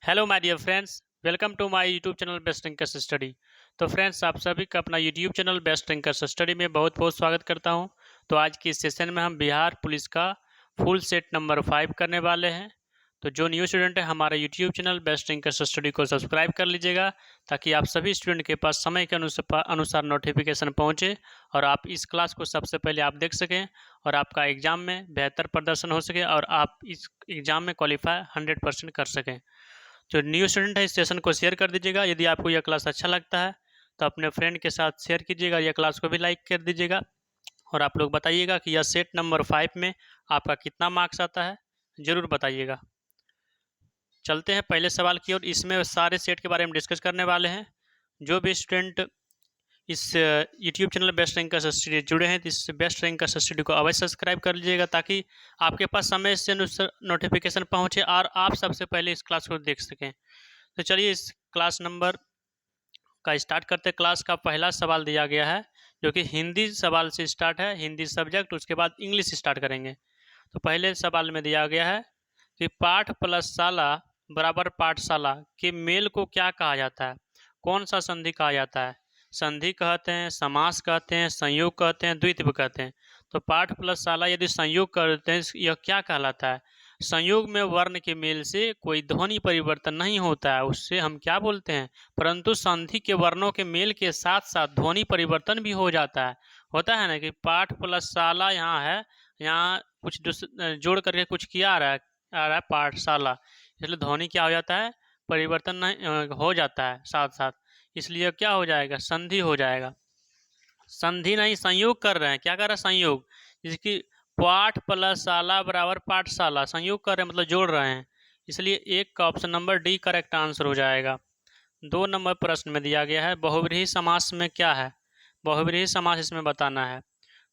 Hello my dear friends, welcome to my YouTube channel best rankers study. तो friends, आप सभी का अपना YouTube channel best rankers study में बहुत बहुत स्वागत करता हूं। तो आज की इस सेशन में हम बिहार पुलिस का फुल सेट नंबर 5 करने वाले हैं। तो जो न्यू स्टूडेंट है, हमारे YouTube channel best rankers study को सब्सक्राइब कर लीजिएगा, ताकि आप सभी स्टूडेंट के पास समय के अनुसार नोटिफिकेशन पहुँचे और आप इस क्लास को सबसे पहले आप देख सकें और आपका एग्ज़ाम में बेहतर प्रदर्शन हो सके और आप इस एग्ज़ाम में क्वालिफाई 100% कर सकें। जो न्यू स्टूडेंट है, इस सेशन को शेयर कर दीजिएगा। यदि आपको यह क्लास अच्छा लगता है तो अपने फ्रेंड के साथ शेयर कीजिएगा, यह क्लास को भी लाइक कर दीजिएगा और आप लोग बताइएगा कि यह सेट नंबर 5 में आपका कितना मार्क्स आता है, ज़रूर बताइएगा। चलते हैं पहले सवाल की ओर। इसमें सारे सेट के बारे में डिस्कस करने वाले हैं। जो भी स्टूडेंट इस YouTube channel best rankers study जुड़े हैं तो इस बेस्ट रैंकर्स स्टडी को अवश्य सब्सक्राइब कर लीजिएगा, ताकि आपके पास समय से नोटिफिकेशन पहुंचे और आप सबसे पहले इस क्लास को देख सकें। तो चलिए इस क्लास नंबर का स्टार्ट करते। क्लास का पहला सवाल दिया गया है, जो कि हिंदी सवाल से स्टार्ट है, हिंदी सब्जेक्ट, उसके बाद इंग्लिश स्टार्ट करेंगे। तो पहले सवाल में दिया गया है कि पाठ प्लस शाला बराबर पाठशाला के मेल को क्या कहा जाता है, कौन सा संधि कहा जाता है। संधि कहते हैं, समास कहते हैं, संयोग कहते हैं, द्वित्व कहते हैं। तो पाठ प्लस शाला यदि संयोग करते हैं, यह क्या कहलाता है। संयोग में वर्ण के मेल से कोई ध्वनि परिवर्तन नहीं होता है, उससे हम क्या बोलते हैं। परंतु संधि के वर्णों के मेल के साथ साथ ध्वनि परिवर्तन भी हो जाता है। होता है ना कि पाठ प्लस शाला यहाँ है, यहाँ कुछ जोड़ करके कुछ किया आ रहा है पाठशाला, इसलिए ध्वनि क्या हो जाता है, परिवर्तन नहीं हो जाता है साथ साथ, इसलिए क्या हो जाएगा, संधि हो जाएगा। संधि नहीं, संयोग कर रहे हैं। क्या कर रहे हैं, संयोग। जिसकी पाठ प्लस शाला बराबर पाठशाला, संयोग कर रहे हैं मतलब जोड़ रहे हैं, इसलिए एक का option number D correct answer हो जाएगा। 2 नंबर प्रश्न में दिया गया है बहुव्रीहि समास में क्या है। बहुव्रीहि समास इसमें बताना है।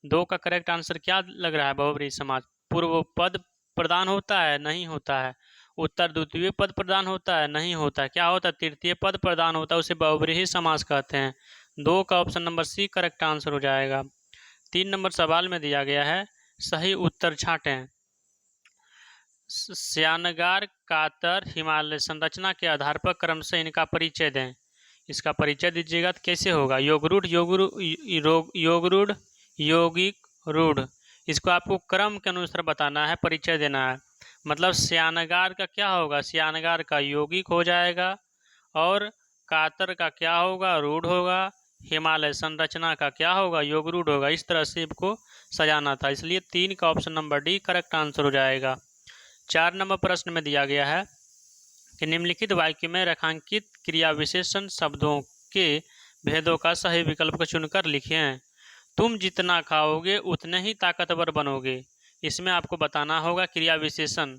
2 का करेक्ट आंसर क्या लग रहा है। बहुव्रीहि समास पूर्व पद प्रदान होता है, नहीं होता है। उत्तर द्वितीय पद प्रदान होता है, नहीं होता है। क्या होता है, तृतीय पद प्रदान होता है, उसे बहुव्रीहि समास कहते हैं। 2 का option number C correct answer हो जाएगा। 3 नंबर सवाल में दिया गया है सही उत्तर छांटें। श्यानगार, कातर, हिमालय संरचना के आधार पर क्रमशः इनका परिचय दें। इसका परिचय दीजिएगा तो कैसे होगा। योगरूढ़, योगरूढ़, यौगिक, रूढ़, इसको आपको क्रम के अनुसार बताना है, परिचय देना है। मतलब श्यानगार का क्या होगा, श्यानगार का यौगिक हो जाएगा, और कातर का क्या होगा, रूढ़ होगा। हिमालय संरचना का क्या होगा, योगरूढ़ होगा। इस तरह से इसको सजाना था, इसलिए 3 का option number D correct answer हो जाएगा। 4 नंबर प्रश्न में दिया गया है कि निम्नलिखित वाक्य में रेखांकित क्रिया विशेषण शब्दों के भेदों का सही विकल्प को चुनकर लिखें। तुम जितना खाओगे उतने ही ताकतवर बनोगे। इसमें आपको बताना होगा क्रिया विशेषण,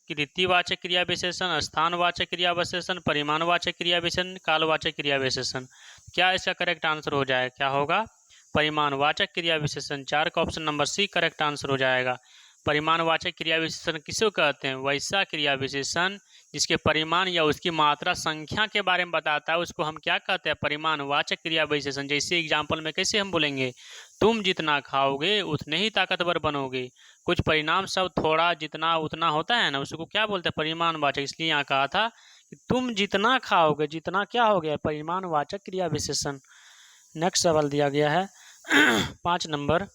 कृतिवाचक क्रिया विशेषण, स्थानवाचक क्रिया विशेषण, परिमाणवाचक क्रिया विशेषण, कालवाचक क्रिया विशेषण। क्या इसका करेक्ट आंसर हो जाएगा, क्या होगा, परिमाणवाचक क्रिया विशेषण। 4 का option number C correct answer हो जाएगा। परिमाणवाचक क्रिया विशेषण किसको कहते हैं, वैसा क्रिया विशेषण जिसके परिमाण या उसकी मात्रा संख्या के बारे में बताता है, उसको हम क्या कहते हैं, परिमाणवाचक क्रिया विशेषण। जैसे एग्जाम्पल में कैसे हम बोलेंगे, तुम जितना खाओगे उतने ही ताकतवर बनोगे। कुछ परिणाम शब्द थोड़ा, जितना, उतना होता है ना, उसको क्या बोलते हैं, परिमाणवाचक। इसलिए यहाँ कहा था कि तुम जितना खाओगे, जितना क्या हो गया, परिमाणवाचक क्रिया विशेषण। नेक्स्ट सवाल दिया गया है 5 नंबर,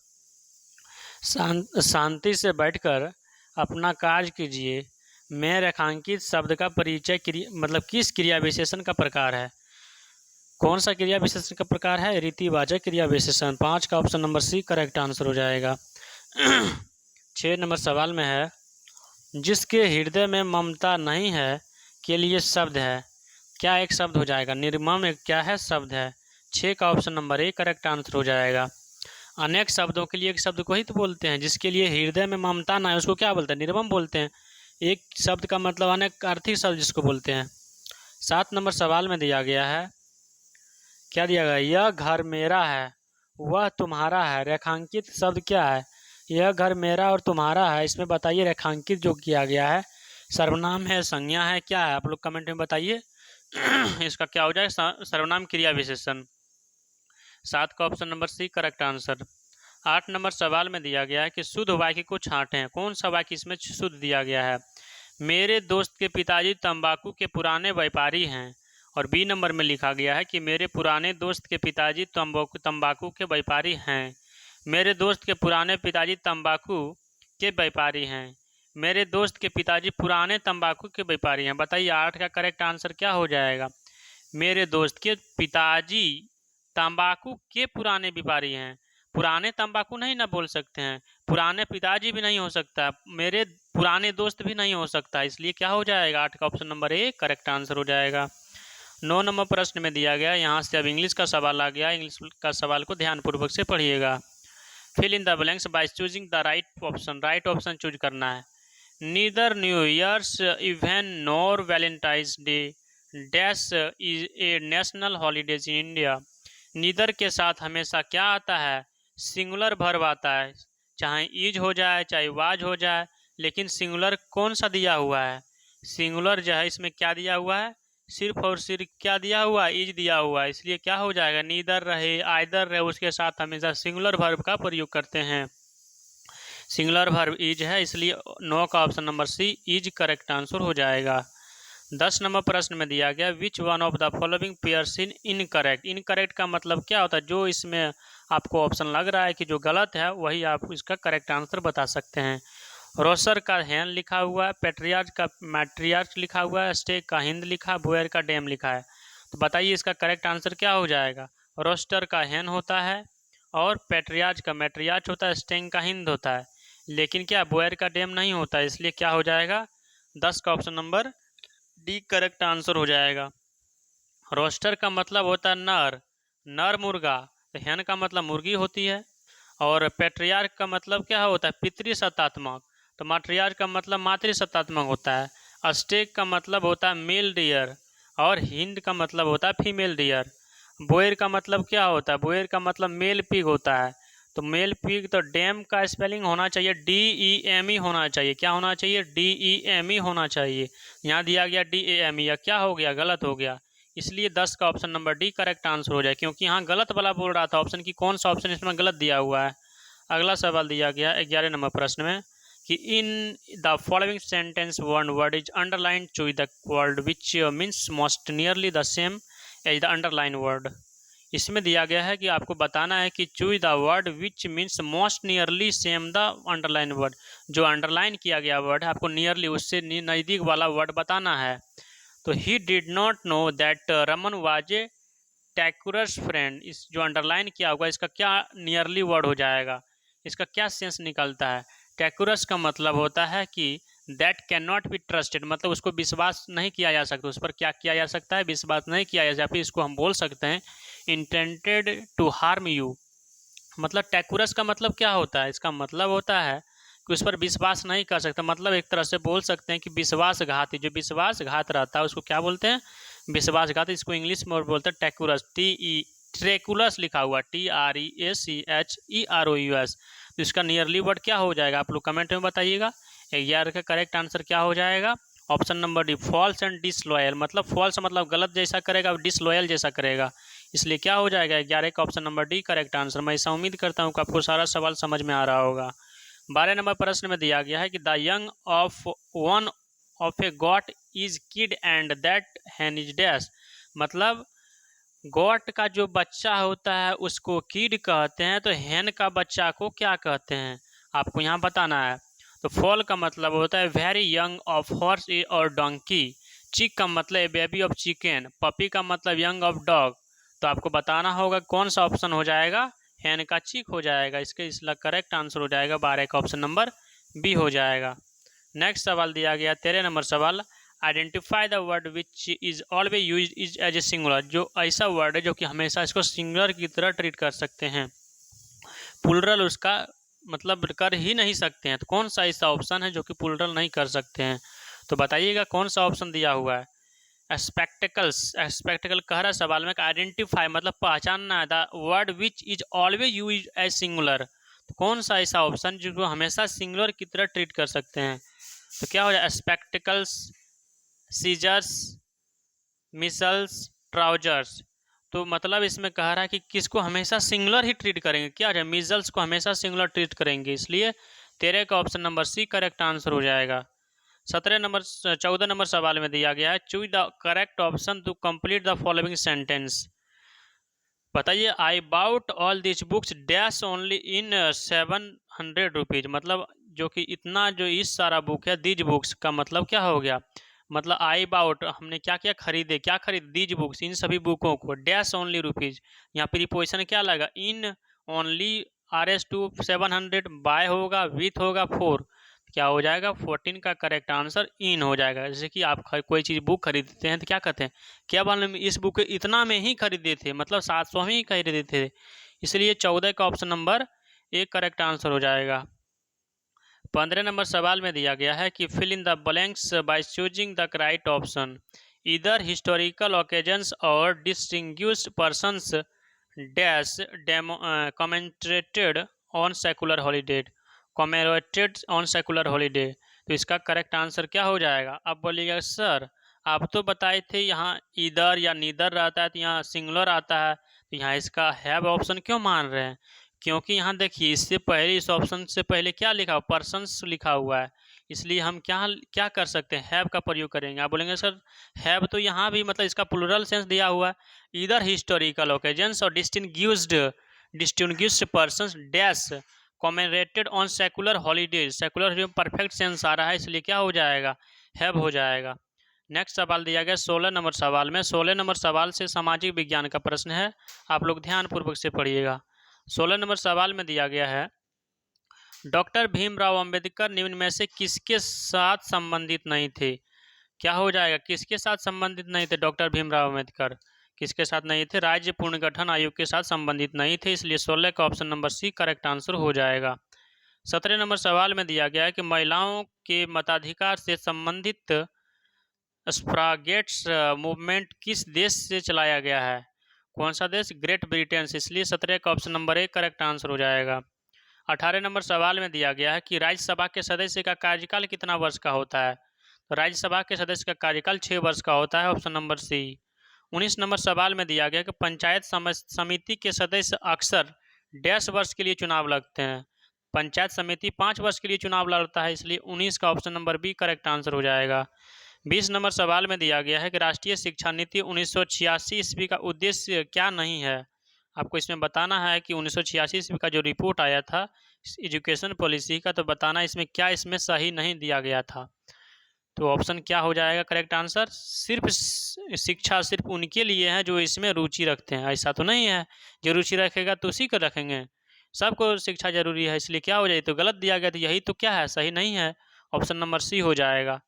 शांति से बैठकर अपना कार्य कीजिए में रेखांकित शब्द का परिचय मतलब किस क्रिया विशेषण का प्रकार है। कौन सा क्रिया विशेषण का प्रकार है, रीतिवाचक क्रिया विशेषण। 5 का option number C correct answer हो जाएगा। 6 नंबर सवाल में है जिसके हृदय में ममता नहीं है के लिए शब्द है। क्या एक शब्द हो जाएगा, निर्मम एक क्या है, शब्द है। 6 का option number A correct answer हो जाएगा। अनेक शब्दों के लिए एक शब्द को ही तो बोलते हैं, जिसके लिए हृदय में ममता ना है उसको क्या बोलते हैं, निर्मम बोलते हैं। एक शब्द का मतलब अनेक आर्थिक शब्द जिसको बोलते हैं। 7 नंबर सवाल में दिया गया है, क्या दिया गया, यह घर मेरा है वह तुम्हारा है। रेखांकित शब्द क्या है, यह घर मेरा और तुम्हारा है, इसमें बताइए रेखांकित जो किया गया है सर्वनाम है, संज्ञा है, क्या है, आप लोग कमेंट में बताइए। इसका क्या हो जाए, सर्वनाम क्रिया विशेषण। 7 का option number C correct answer. 8 number सवाल में दिया गया है कि शुद्ध वाक्य को छांटें। कौन सा वाक्य इसमें शुद्ध दिया गया है, मेरे दोस्त के पिताजी तंबाकू के पुराने व्यापारी हैं। और बी नंबर में लिखा गया है कि मेरे पुराने दोस्त के पिताजी तंबाकू के व्यापारी हैं। मेरे दोस्त के पुराने पिताजी तंबाकू के व्यापारी हैं। मेरे दोस्त के पिताजी पुराने तंबाकू के व्यापारी हैं। बताइए 8 का करेक्ट आंसर क्या हो जाएगा। मेरे दोस्त के पिताजी तंबाकू के पुराने व्यापारी हैं। पुराने तंबाकू नहीं ना बोल सकते हैं, पुराने पिताजी भी नहीं हो सकता, मेरे पुराने दोस्त भी नहीं हो सकता, इसलिए क्या हो जाएगा 8 का option number A correct answer हो जाएगा। 9 नंबर प्रश्न में दिया गया, यहाँ से अब इंग्लिश का सवाल आ गया। इंग्लिश का सवाल को ध्यानपूर्वक से पढ़िएगा। Fill in the blanks by choosing the right option. Right option choose करना है। Neither New Year's even nor Valentine's Day dash is a national holidays in India. Neither के साथ हमेशा क्या आता है, सिंगुलर वर्ब आता है, चाहे इज हो जाए चाहे वाज हो जाए, लेकिन सिंगुलर कौन सा दिया हुआ है, सिंगुलर जो है इसमें क्या दिया हुआ है, सिर्फ और सिर्फ क्या दिया हुआ है, इज दिया हुआ है, इसलिए क्या हो जाएगा, नीदर रहे आइदर रहे, उसके साथ हमेशा सिंगुलर वर्ब का प्रयोग करते हैं। सिंगुलर वर्ब इज है, इसलिए 9 का option number C is correct answer हो जाएगा। 10 नंबर प्रश्न में दिया गया, which one of the following pairs in incorrect. Incorrect का मतलब क्या होता है, जो इसमें आपको ऑप्शन लग रहा है कि जो गलत है वही आप इसका करेक्ट आंसर बता सकते हैं। रोसर का हैन लिखा हुआ है, पेट्रियार्च का मैट्रियार्च लिखा हुआ है, स्टेक का हिंद लिखा है, बोयर का डैम लिखा है। तो बताइए इसका करेक्ट आंसर क्या हो जाएगा। रोस्टर का हैन होता है और पेट्रियार्च का मैट्रियार्च होता है, स्टेंग का हिंद होता है, लेकिन क्या बोयर का डैम नहीं होता है, इसलिए क्या हो जाएगा 10 का option number D correct answer हो जाएगा। रोस्टर का मतलब होता है नर, नर मुर्गा, तो हैन का मतलब मुर्गी होती है। और पेट्रियार्क का मतलब क्या होता है, पितृसत्तात्मक, तो माट्रियार्क का मतलब मातृसत्तात्मक होता है। अस्टेक का मतलब होता है मेल डियर और हिंद का मतलब होता है फीमेल डियर। बोयर का मतलब क्या होता है, बोयर का मतलब मेल पिग होता है, तो मेल पिग, तो डैम का स्पेलिंग होना चाहिए DEME होना चाहिए, क्या होना चाहिए DEME होना चाहिए, यहाँ दिया गया DAME, या क्या हो गया गलत हो गया, इसलिए 10 का option number D correct answer हो जाए, क्योंकि यहाँ गलत वाला बोल रहा था ऑप्शन की, कौन सा ऑप्शन इसमें गलत दिया हुआ है। अगला सवाल दिया गया 11 नंबर प्रश्न में कि in the following sentence one word is underline to the word which means most nearly the same as the underline word. इसमें दिया गया है कि आपको बताना है कि choose the word which means most nearly same the underline word, जो अंडरलाइन किया गया वर्ड है आपको नियरली उससे नज़दीक वाला वर्ड बताना है। तो he did not know that Raman was a टैकुरस फ्रेंड, इस जो अंडरलाइन किया होगा इसका क्या नियरली वर्ड हो जाएगा, इसका क्या सेंस निकलता है। टैकुरस का मतलब होता है कि that can not be trusted, मतलब उसको विश्वास नहीं किया जा सकता, उस पर क्या किया जा सकता है, विश्वास नहीं किया जा सकता, फिर इसको हम बोल सकते हैं इंटेंटेड टू हार्म यू। मतलब टैकुरस का मतलब क्या होता है, इसका मतलब होता है कि उस पर विश्वास नहीं कर सकता, मतलब एक तरह से बोल सकते हैं कि विश्वासघाती, जो विश्वासघात रहता है उसको क्या बोलते हैं, विश्वासघात, इसको इंग्लिश में बोलते हैं टैकुरस, ट्रेकुलस लिखा हुआ TREACHEROUS। तो इसका नियरली वर्ड क्या हो जाएगा, आप लोग कमेंट में बताइएगा। 11 का करेक्ट आंसर क्या हो जाएगा, option number D false and disloyal, मतलब फॉल्स मतलब गलत जैसा करेगा, डिसलॉयल जैसा करेगा, इसलिए क्या हो जाएगा 11 का option number D correct answer. मैं ऐसा उम्मीद करता हूँ कि आपको सारा सवाल समझ में आ रहा होगा। 12 नंबर प्रश्न में दिया गया है कि the young of one of a goat is kid and that hen is dash, मतलब गॉट का जो बच्चा होता है उसको किड कहते हैं, तो हैन का बच्चा को क्या कहते हैं आपको यहाँ बताना है। तो फॉल का मतलब होता है वेरी यंग ऑफ हॉर्स और डोंकी, चिक का मतलब बेबी ऑफ चिकन, पपी का मतलब यंग ऑफ डॉग, तो आपको बताना होगा कौन सा ऑप्शन हो जाएगा, हैन का चिक हो जाएगा, इसका करेक्ट आंसर हो जाएगा 12 का ऑप्शन नंबर बी हो जाएगा। नेक्स्ट सवाल दिया गया 13 नंबर सवाल, identify the word which is always use is as a singular, जो ऐसा वर्ड है जो कि हमेशा इसको सिंगुलर की तरह ट्रीट कर सकते हैं, प्लूरल उसका मतलब कर ही नहीं सकते हैं, तो कौन सा ऐसा ऑप्शन है जो कि प्लूरल नहीं कर सकते हैं, तो बताइएगा कौन सा ऑप्शन दिया हुआ है। स्पेक्टिकल्स, स्पेक्टिकल कह रहा है सवाल में, आइडेंटिफाई मतलब पहचानना है, the word which is always use as singular, तो कौन सा ऐसा ऑप्शन जिसको हमेशा सिंगुलर की तरह ट्रीट कर सकते हैं, तो क्या हो जाए स्पेक्टिकल्स, सीजर्स, मिसल्स, ट्राउजर्स। तो मतलब इसमें कह रहा है कि किसको हमेशा सिंगुलर ही ट्रीट करेंगे, क्या है मिजल्स को हमेशा सिंगुलर ट्रीट करेंगे, इसलिए 13 का option number C correct answer हो जाएगा। 14 नंबर सवाल में दिया गया है, choose the correct option to complete the following sentence. बताइए, I bought all this books dash only in 700 rupees. मतलब जो कि इतना जो इस सारा बुक है, दीज बुक्स का मतलब क्या हो गया, मतलब आई बाउट हमने क्या क्या खरीदे, क्या खरीद, दीज बुक्स इन सभी बुकों को, डैश ओनली रुपीज, यहाँ प्रीपोजिशन क्या लगा, इन ओनली, RS2 700, बाय होगा, विथ होगा, फोर, क्या हो जाएगा 14 का करेक्ट आंसर इन हो जाएगा। जैसे कि आप कोई चीज़ बुक खरीदते हैं तो क्या कहते हैं, क्या मालूम इस बुक इतना में ही खरीदे थे, मतलब 700 में ही खरीदे थे, इसलिए 14 का ऑप्शन नंबर एक करेक्ट आंसर हो जाएगा। 15 नंबर सवाल में दिया गया है कि fill in the blanks by choosing the right option, इधर हिस्टोरिकल ओकेजन्स और distinguished persons dash commentated on secular holiday, commemorated on secular holiday. तो इसका करेक्ट आंसर क्या हो जाएगा। अब बोलिएगा सर आप तो बताए थे यहाँ इधर या नीदर रहता है तो यहाँ सिंगुलर आता है, तो यहाँ इसका हैव ऑप्शन क्यों मान रहे हैं, क्योंकि यहाँ देखिए इससे पहले, इस ऑप्शन से पहले क्या लिखा हुआ, पर्सन्स लिखा हुआ है, इसलिए हम क्या क्या कर सकते हैं, हैव का प्रयोग करेंगे। आप बोलेंगे सर हैव तो यहाँ भी मतलब इसका प्लूरल सेंस दिया हुआ है, इधर हिस्टोरिकल ओकेजन्स और distinguished persons dash commemorated on secular holidays, secular holiday perfect sense आ रहा है, इसलिए क्या हो जाएगा, हैव हो जाएगा। नेक्स्ट सवाल दिया गया 16 नंबर सवाल में, 16 नंबर सवाल से सामाजिक विज्ञान का प्रश्न है, आप लोग ध्यानपूर्वक से पढ़िएगा। 16 नंबर सवाल में दिया गया है, डॉक्टर भीमराव अंबेडकर निम्न में से किसके साथ संबंधित नहीं थे। क्या हो जाएगा, किसके साथ संबंधित नहीं थे डॉक्टर भीमराव अंबेडकर, किसके साथ नहीं थे, राज्य पुनर्गठन आयोग के साथ संबंधित नहीं थे, इसलिए 16 का option number C correct answer हो जाएगा। 17 नंबर सवाल में दिया गया है कि महिलाओं के मताधिकार से संबंधित स्फ्रागेट्स मूवमेंट किस देश से चलाया गया है, कौन सा देश, ग्रेट ब्रिटेन से, इसलिए 17 का ऑप्शन नंबर एक करेक्ट आंसर हो जाएगा। 18 नंबर सवाल में दिया गया है कि राज्यसभा के सदस्य का कार्यकाल कितना वर्ष का होता है, तो राज्यसभा के सदस्य का कार्यकाल 6 वर्ष का होता है, ऑप्शन नंबर सी। 19 नंबर सवाल में दिया गया कि पंचायत समिति के सदस्य अक्सर डैश वर्ष के लिए चुनाव लड़ते हैं, पंचायत समिति 5 वर्ष के लिए चुनाव लड़ता है, इसलिए 19 का option number B correct answer हो जाएगा। 20 नंबर सवाल में दिया गया है कि राष्ट्रीय शिक्षा नीति 1986 ईस्वी का उद्देश्य क्या नहीं है। आपको इसमें बताना है कि 1986 ईस्वी का जो रिपोर्ट आया था एजुकेशन पॉलिसी का, तो बताना इसमें क्या इसमें सही नहीं दिया गया था। तो ऑप्शन क्या हो जाएगा करेक्ट आंसर, सिर्फ शिक्षा सिर्फ उनके लिए है जो इसमें रुचि रखते हैं, ऐसा तो नहीं है जो रुचि रखेगा तो उसी को रखेंगे, सबको शिक्षा जरूरी है, इसलिए क्या हो जाए, तो गलत दिया गया, तो यही तो क्या है, सही नहीं है, ऑप्शन नंबर सी हो जाएगा।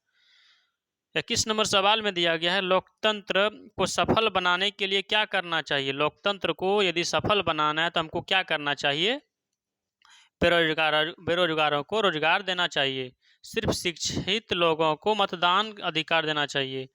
21 नंबर सवाल में दिया गया है, लोकतंत्र को सफल बनाने के लिए क्या करना चाहिए, लोकतंत्र को यदि सफल बनाना है तो हमको क्या करना चाहिए, बेरोजगारों को रोजगार देना चाहिए, सिर्फ शिक्षित लोगों को मतदान अधिकार देना चाहिए,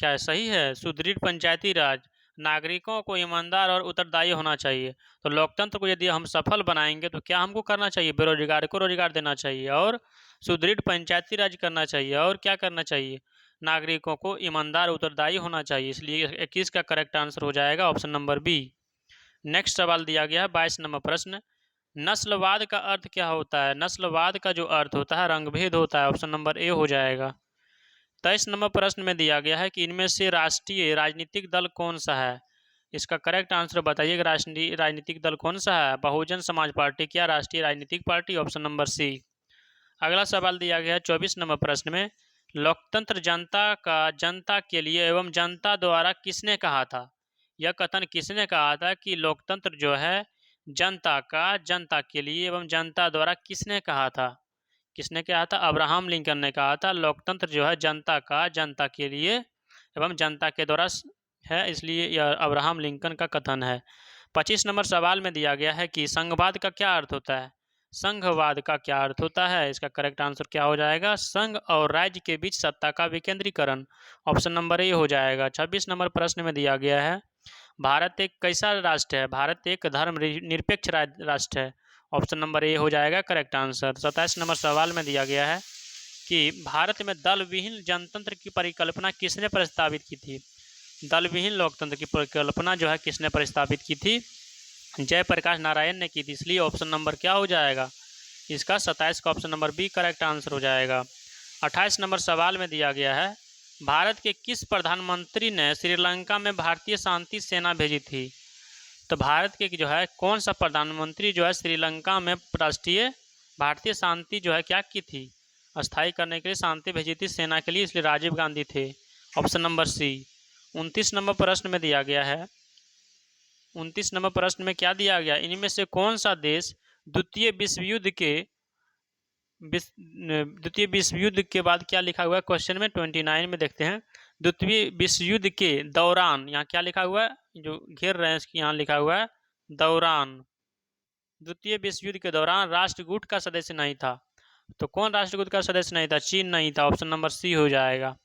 क्या सही है, सुदृढ़ पंचायती राज, नागरिकों को ईमानदार और उत्तरदायी होना चाहिए। तो लोकतंत्र को यदि हम सफल बनाएंगे तो क्या हमको करना चाहिए, बेरोजगार को रोजगार देना चाहिए और सुदृढ़ पंचायती राज करना चाहिए और क्या करना चाहिए, नागरिकों को ईमानदार उत्तरदायी होना चाहिए, इसलिए 21 का करेक्ट आंसर हो जाएगा ऑप्शन नंबर बी। नेक्स्ट सवाल दिया गया है 22 नंबर प्रश्न, नस्लवाद का अर्थ क्या होता है, नस्लवाद का जो अर्थ होता है रंगभेद होता है, ऑप्शन नंबर ए हो जाएगा। 23 नंबर प्रश्न में दिया गया है कि इनमें से राष्ट्रीय राजनीतिक दल कौन सा है, इसका करेक्ट आंसर बताइएगा, राष्ट्रीय राजनीतिक दल कौन सा है, बहुजन समाज पार्टी क्या राष्ट्रीय राजनीतिक पार्टी, ऑप्शन नंबर सी। अगला सवाल दिया गया है 24 नंबर प्रश्न में, लोकतंत्र जनता के लिए एवं जनता द्वारा किसने कहा था, यह कथन किसने कहा था कि लोकतंत्र जो है जनता के लिए एवं जनता द्वारा किसने कहा था, किसने कहा था, अब्राहम लिंकन ने कहा था, लोकतंत्र जो है जनता के लिए एवं जनता के द्वारा है, इसलिए यह अब्राहम लिंकन का कथन है। 25 नंबर सवाल में दिया गया है कि संघवाद का क्या अर्थ होता है, संघवाद का क्या अर्थ होता है, इसका करेक्ट आंसर क्या हो जाएगा, संघ और राज्य के बीच सत्ता का विकेंद्रीकरण, ऑप्शन नंबर ए हो जाएगा। 26 नंबर प्रश्न में दिया गया है, भारत एक कैसा राष्ट्र है, भारत एक धर्मनिरपेक्ष राष्ट्र है, ऑप्शन नंबर ए हो जाएगा करेक्ट आंसर। 27 नंबर सवाल में दिया गया है कि भारत में दल विहीन जनतंत्र की परिकल्पना किसने प्रस्तावित की थी, दल विहीन लोकतंत्र की परिकल्पना जो है किसने प्रस्तावित की थी, जयप्रकाश नारायण ने की थी, इसलिए ऑप्शन नंबर क्या हो जाएगा इसका 27 का option number B correct answer हो जाएगा। 28 नंबर सवाल में दिया गया है, भारत के किस प्रधानमंत्री ने श्रीलंका में भारतीय शांति सेना भेजी थी? तो भारत के जो है कौन सा प्रधानमंत्री जो है श्रीलंका में राष्ट्रीय भारतीय शांति जो है क्या की थी, अस्थायी करने के लिए शांति भेजी थी सेना के लिए, इसलिए राजीव गांधी थे। ऑप्शन नंबर सी। 29 नंबर प्रश्न में दिया गया है, 29 नंबर प्रश्न में क्या दिया गया, इनमें से कौन सा देश द्वितीय विश्व युद्ध के बाद क्या लिखा हुआ है क्वेश्चन में 29 में देखते हैं, द्वितीय विश्व युद्ध के दौरान, यहाँ क्या लिखा हुआ है, जो घेर रहे हैं इसकी यहाँ लिखा हुआ है दौरान, द्वितीय विश्व युद्ध के दौरान राष्ट्रकूट का सदस्य नहीं था। तो कौन राष्ट्रकूट का सदस्य नहीं था? चीन नहीं था। ऑप्शन नंबर सी हो जाएगा।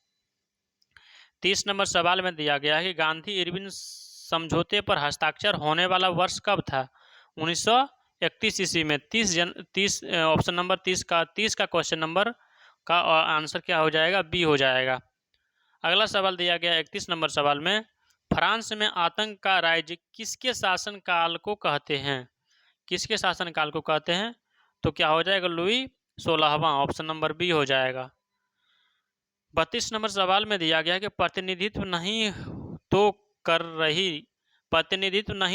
30 नंबर सवाल में दिया गया है कि गांधी इरविन समझौते पर हस्ताक्षर होने वाला वर्ष कब था? 1931 ईस्वी में। 30 ऑप्शन नंबर 30 का क्वेश्चन नंबर का आंसर क्या हो जाएगा? बी हो जाएगा। अगला सवाल दिया गया 31 नंबर सवाल में, फ्रांस में आतंक का राज्य किसके शासनकाल को कहते हैं? किसके शासनकाल को कहते हैं? तो क्या हो जाएगा? लुई 16वां। ऑप्शन नंबर बी हो जाएगा। 32 नंबर सवाल में दिया गया कि प्रतिनिधित्व नहीं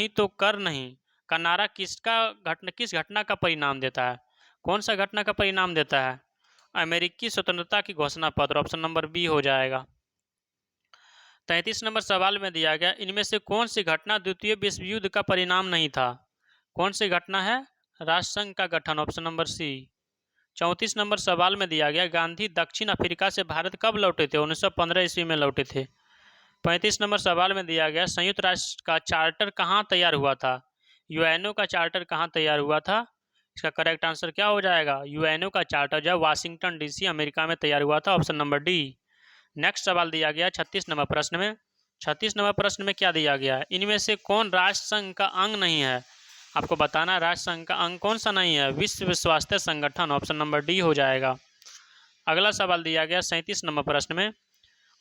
तो कर नहीं का नारा किस घटना का परिणाम देता है? कौन सा घटना का परिणाम देता है? अमेरिकी स्वतंत्रता की घोषणा पत्र। ऑप्शन नंबर बी हो जाएगा। 33 नंबर सवाल में दिया गया, इनमें से कौन सी घटना द्वितीय विश्व युद्ध का परिणाम नहीं था? कौन सी घटना है? राष्ट्रसंघ का गठन। ऑप्शन नंबर सी। 34 नंबर सवाल में दिया गया, गांधी दक्षिण अफ्रीका से भारत कब लौटे थे? 1915 ईस्वी में लौटे थे। 35 नंबर सवाल में दिया गया, संयुक्त राष्ट्र का चार्टर कहाँ तैयार हुआ था? यूएनओ का चार्टर कहाँ तैयार हुआ था? इसका करेक्ट आंसर क्या हो जाएगा? यूएनओ का चार्टर जो वाशिंगटन डीसी अमेरिका में तैयार हुआ था। Option number D. नेक्स्ट सवाल दिया गया 36 नंबर प्रश्न में। 36 नंबर प्रश्न में क्या दिया गया है, इनमें से कौन राष्ट्रसंघ का अंग नहीं है? आपको बताना राष्ट्रसंघ का अंग कौन सा नहीं है? विश्व स्वास्थ्य संगठन। ऑप्शन नंबर डी हो जाएगा। अगला सवाल दिया गया 37 नंबर प्रश्न में,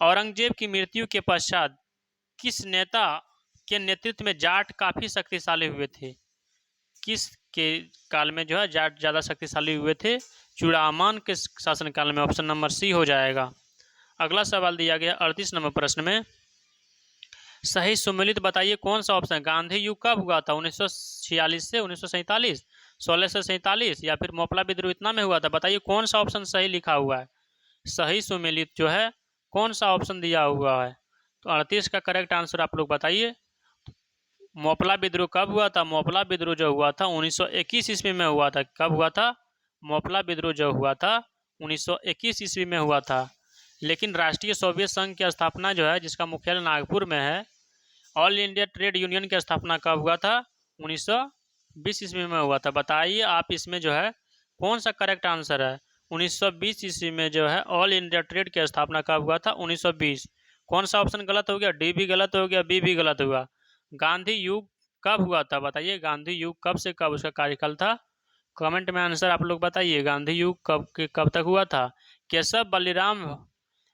औरंगजेब की मृत्यु के पश्चात किस नेता के नेतृत्व में जाट काफी शक्तिशाली हुए थे? किस के काल में जो है जाट ज़्यादा शक्तिशाली हुए थे? चूड़ामान के शासनकाल में। ऑप्शन नंबर सी हो जाएगा। अगला सवाल दिया गया 38 नंबर प्रश्न में, सही सुमेलित बताइए कौन सा ऑप्शन है? गांधी युग कब हुआ था? 1946 से 1947, 16 से 47, या फिर मोपला विद्रोह इतना में हुआ था? बताइए कौन सा ऑप्शन सही लिखा हुआ है? सही सुमेलित जो है कौन सा ऑप्शन दिया हुआ है? तो 38 का करेक्ट आंसर आप लोग बताइए। मोपला विद्रोह कब हुआ था? मोपला विद्रोह जो हुआ था 1921 ईस्वी में हुआ था। कब हुआ था? मोपला विद्रोह जो हुआ था 1921 ईस्वी में हुआ था। लेकिन राष्ट्रीय सोवियत संघ की स्थापना जो है, जिसका मुख्यालय नागपुर में है, ऑल इंडिया ट्रेड यूनियन की स्थापना कब हुआ था? 1920 ईस्वी में हुआ था। बताइए आप इसमें जो है कौन सा करेक्ट आंसर है? 1920 ईस्वी में जो है ऑल इंडिया ट्रेड की स्थापना कब हुआ था? 1920। कौन सा ऑप्शन गलत हो गया? डी भी गलत हो गया, बी भी गलत हुआ। गांधी युग कब हुआ था? बताइए गांधी युग कब से कब उसका कार्यकाल था? कमेंट में आंसर आप लोग बताइए। गांधी युग कब तक हुआ था? केशव बलिराम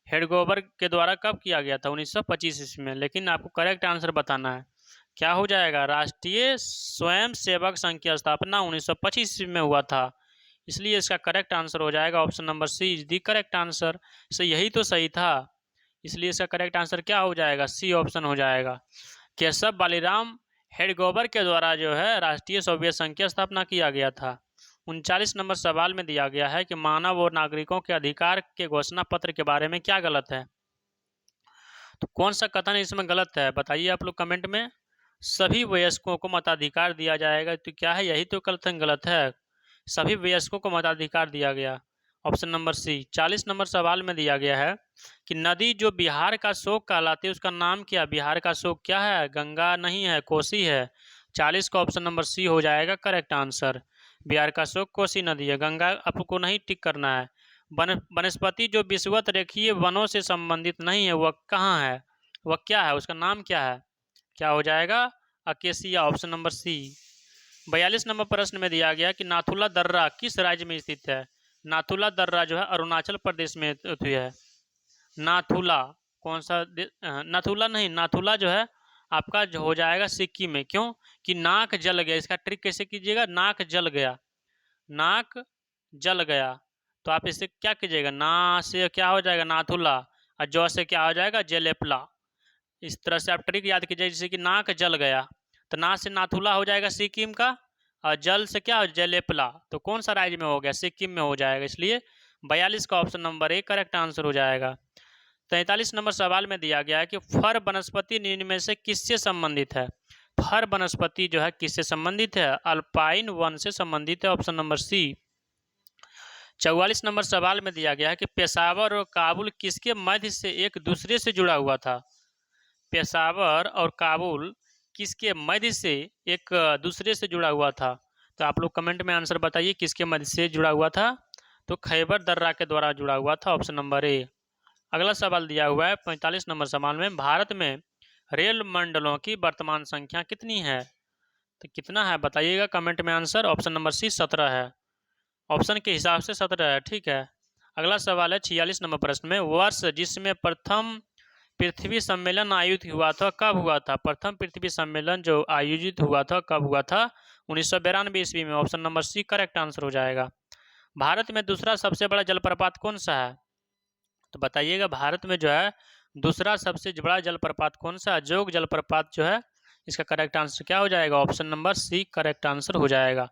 हेडगोवर के द्वारा कब किया गया था? 1925 ईस्वी में। लेकिन आपको करेक्ट आंसर बताना है। क्या हो जाएगा? राष्ट्रीय स्वयं सेवक संघ की स्थापना 1925 ईस्वी में हुआ था, इसलिए इसका करेक्ट आंसर हो जाएगा option number C is the correct answer. यही तो सही था, इसलिए इसका करेक्ट आंसर क्या हो जाएगा? सी ऑप्शन हो जाएगा। केशव बालीराम हेडगोवर के द्वारा जो है राष्ट्रीय सोवियत संघ की स्थापना किया गया था। 39 नंबर सवाल में दिया गया है कि मानव और नागरिकों के अधिकार के घोषणा पत्र के बारे में क्या गलत है? तो कौन सा कथन इसमें गलत है? बताइए आप लोग कमेंट में। सभी वयस्कों को मताधिकार दिया जाएगा, तो क्या है? यही तो कथन गलत है। सभी वयस्कों को मताधिकार दिया गया। ऑप्शन नंबर सी। 40 नंबर सवाल में दिया गया है कि नदी जो बिहार का शोक कहलाती है उसका नाम क्या? बिहार का शोक क्या है? गंगा नहीं है, कोसी है। 40 का ऑप्शन नंबर सी हो जाएगा करेक्ट आंसर। बिहार का शोक कोसी नदी है, गंगा आपको नहीं टिक करना है। वनस्पति जो विषुवत रेखीय वनों से संबंधित नहीं है वह कहाँ है? वह क्या है? उसका नाम क्या है? क्या हो जाएगा? Acacia. Option number C. 42 number प्रश्न में दिया गया कि नाथुला दर्रा किस राज्य में स्थित है? नाथुला दर्रा जो है अरुणाचल प्रदेश में है। नाथुला कौन सा नाथुला नहीं, नाथुला जो है आपका जो हो जाएगा सिक्किम में। क्यों? कि नाक जल गया। इसका ट्रिक कैसे कीजिएगा? नाक जल गया, नाक जल गया, तो आप इससे क्या कीजिएगा, ना से क्या हो जाएगा नाथुला, और ज से क्या हो जाएगा जलेपला। इस तरह से आप ट्रिक याद कीजिए, जैसे कि नाक जल गया तो ना से नाथुला हो जाएगा सिक्किम का, और जल से क्या हो जलेपला, तो कौन सा राज्य में हो गया, सिक्किम में हो जाएगा। इसलिए 42 का option number A correct answer हो जाएगा। 43 नंबर सवाल में दिया गया है कि फर वनस्पति निम्न में से किससे संबंधित है। फर वनस्पति जो है किससे संबंधित है, अल्पाइन वन से संबंधित है, ऑप्शन नंबर सी। 44 नंबर सवाल में दिया गया है कि पेशावर और काबुल किसके मध्य से एक दूसरे से जुड़ा हुआ था। पेशावर और काबुल किसके मध्य से एक दूसरे से जुड़ा हुआ था। तो आप लोग कमेंट में आंसर बताइए किसके मध्य से जुड़ा हुआ था। तो खैबर दर्रा के द्वारा जुड़ा हुआ था, ऑप्शन नंबर ए। अगला सवाल दिया हुआ है 45 नंबर सवाल में, भारत में रेल मंडलों की वर्तमान संख्या कितनी है। तो कितना है बताइएगा कमेंट में आंसर। ऑप्शन नंबर सी 17 है, ऑप्शन के हिसाब से 17 है, ठीक है। अगला सवाल है 46 नंबर प्रश्न में, वर्ष जिसमें प्रथम पृथ्वी सम्मेलन आयोजित हुआ था कब हुआ था। प्रथम पृथ्वी सम्मेलन जो आयोजित हुआ था कब हुआ था, 1992 ईस्वी में, option number C correct answer हो जाएगा। भारत में दूसरा सबसे बड़ा जलप्रपात कौन सा है। तो बताइएगा भारत में जो है दूसरा सबसे बड़ा जलप्रपात कौन सा है, जोग जलप्रपात जो है, इसका करेक्ट आंसर क्या हो जाएगा, option number C correct answer हो जाएगा।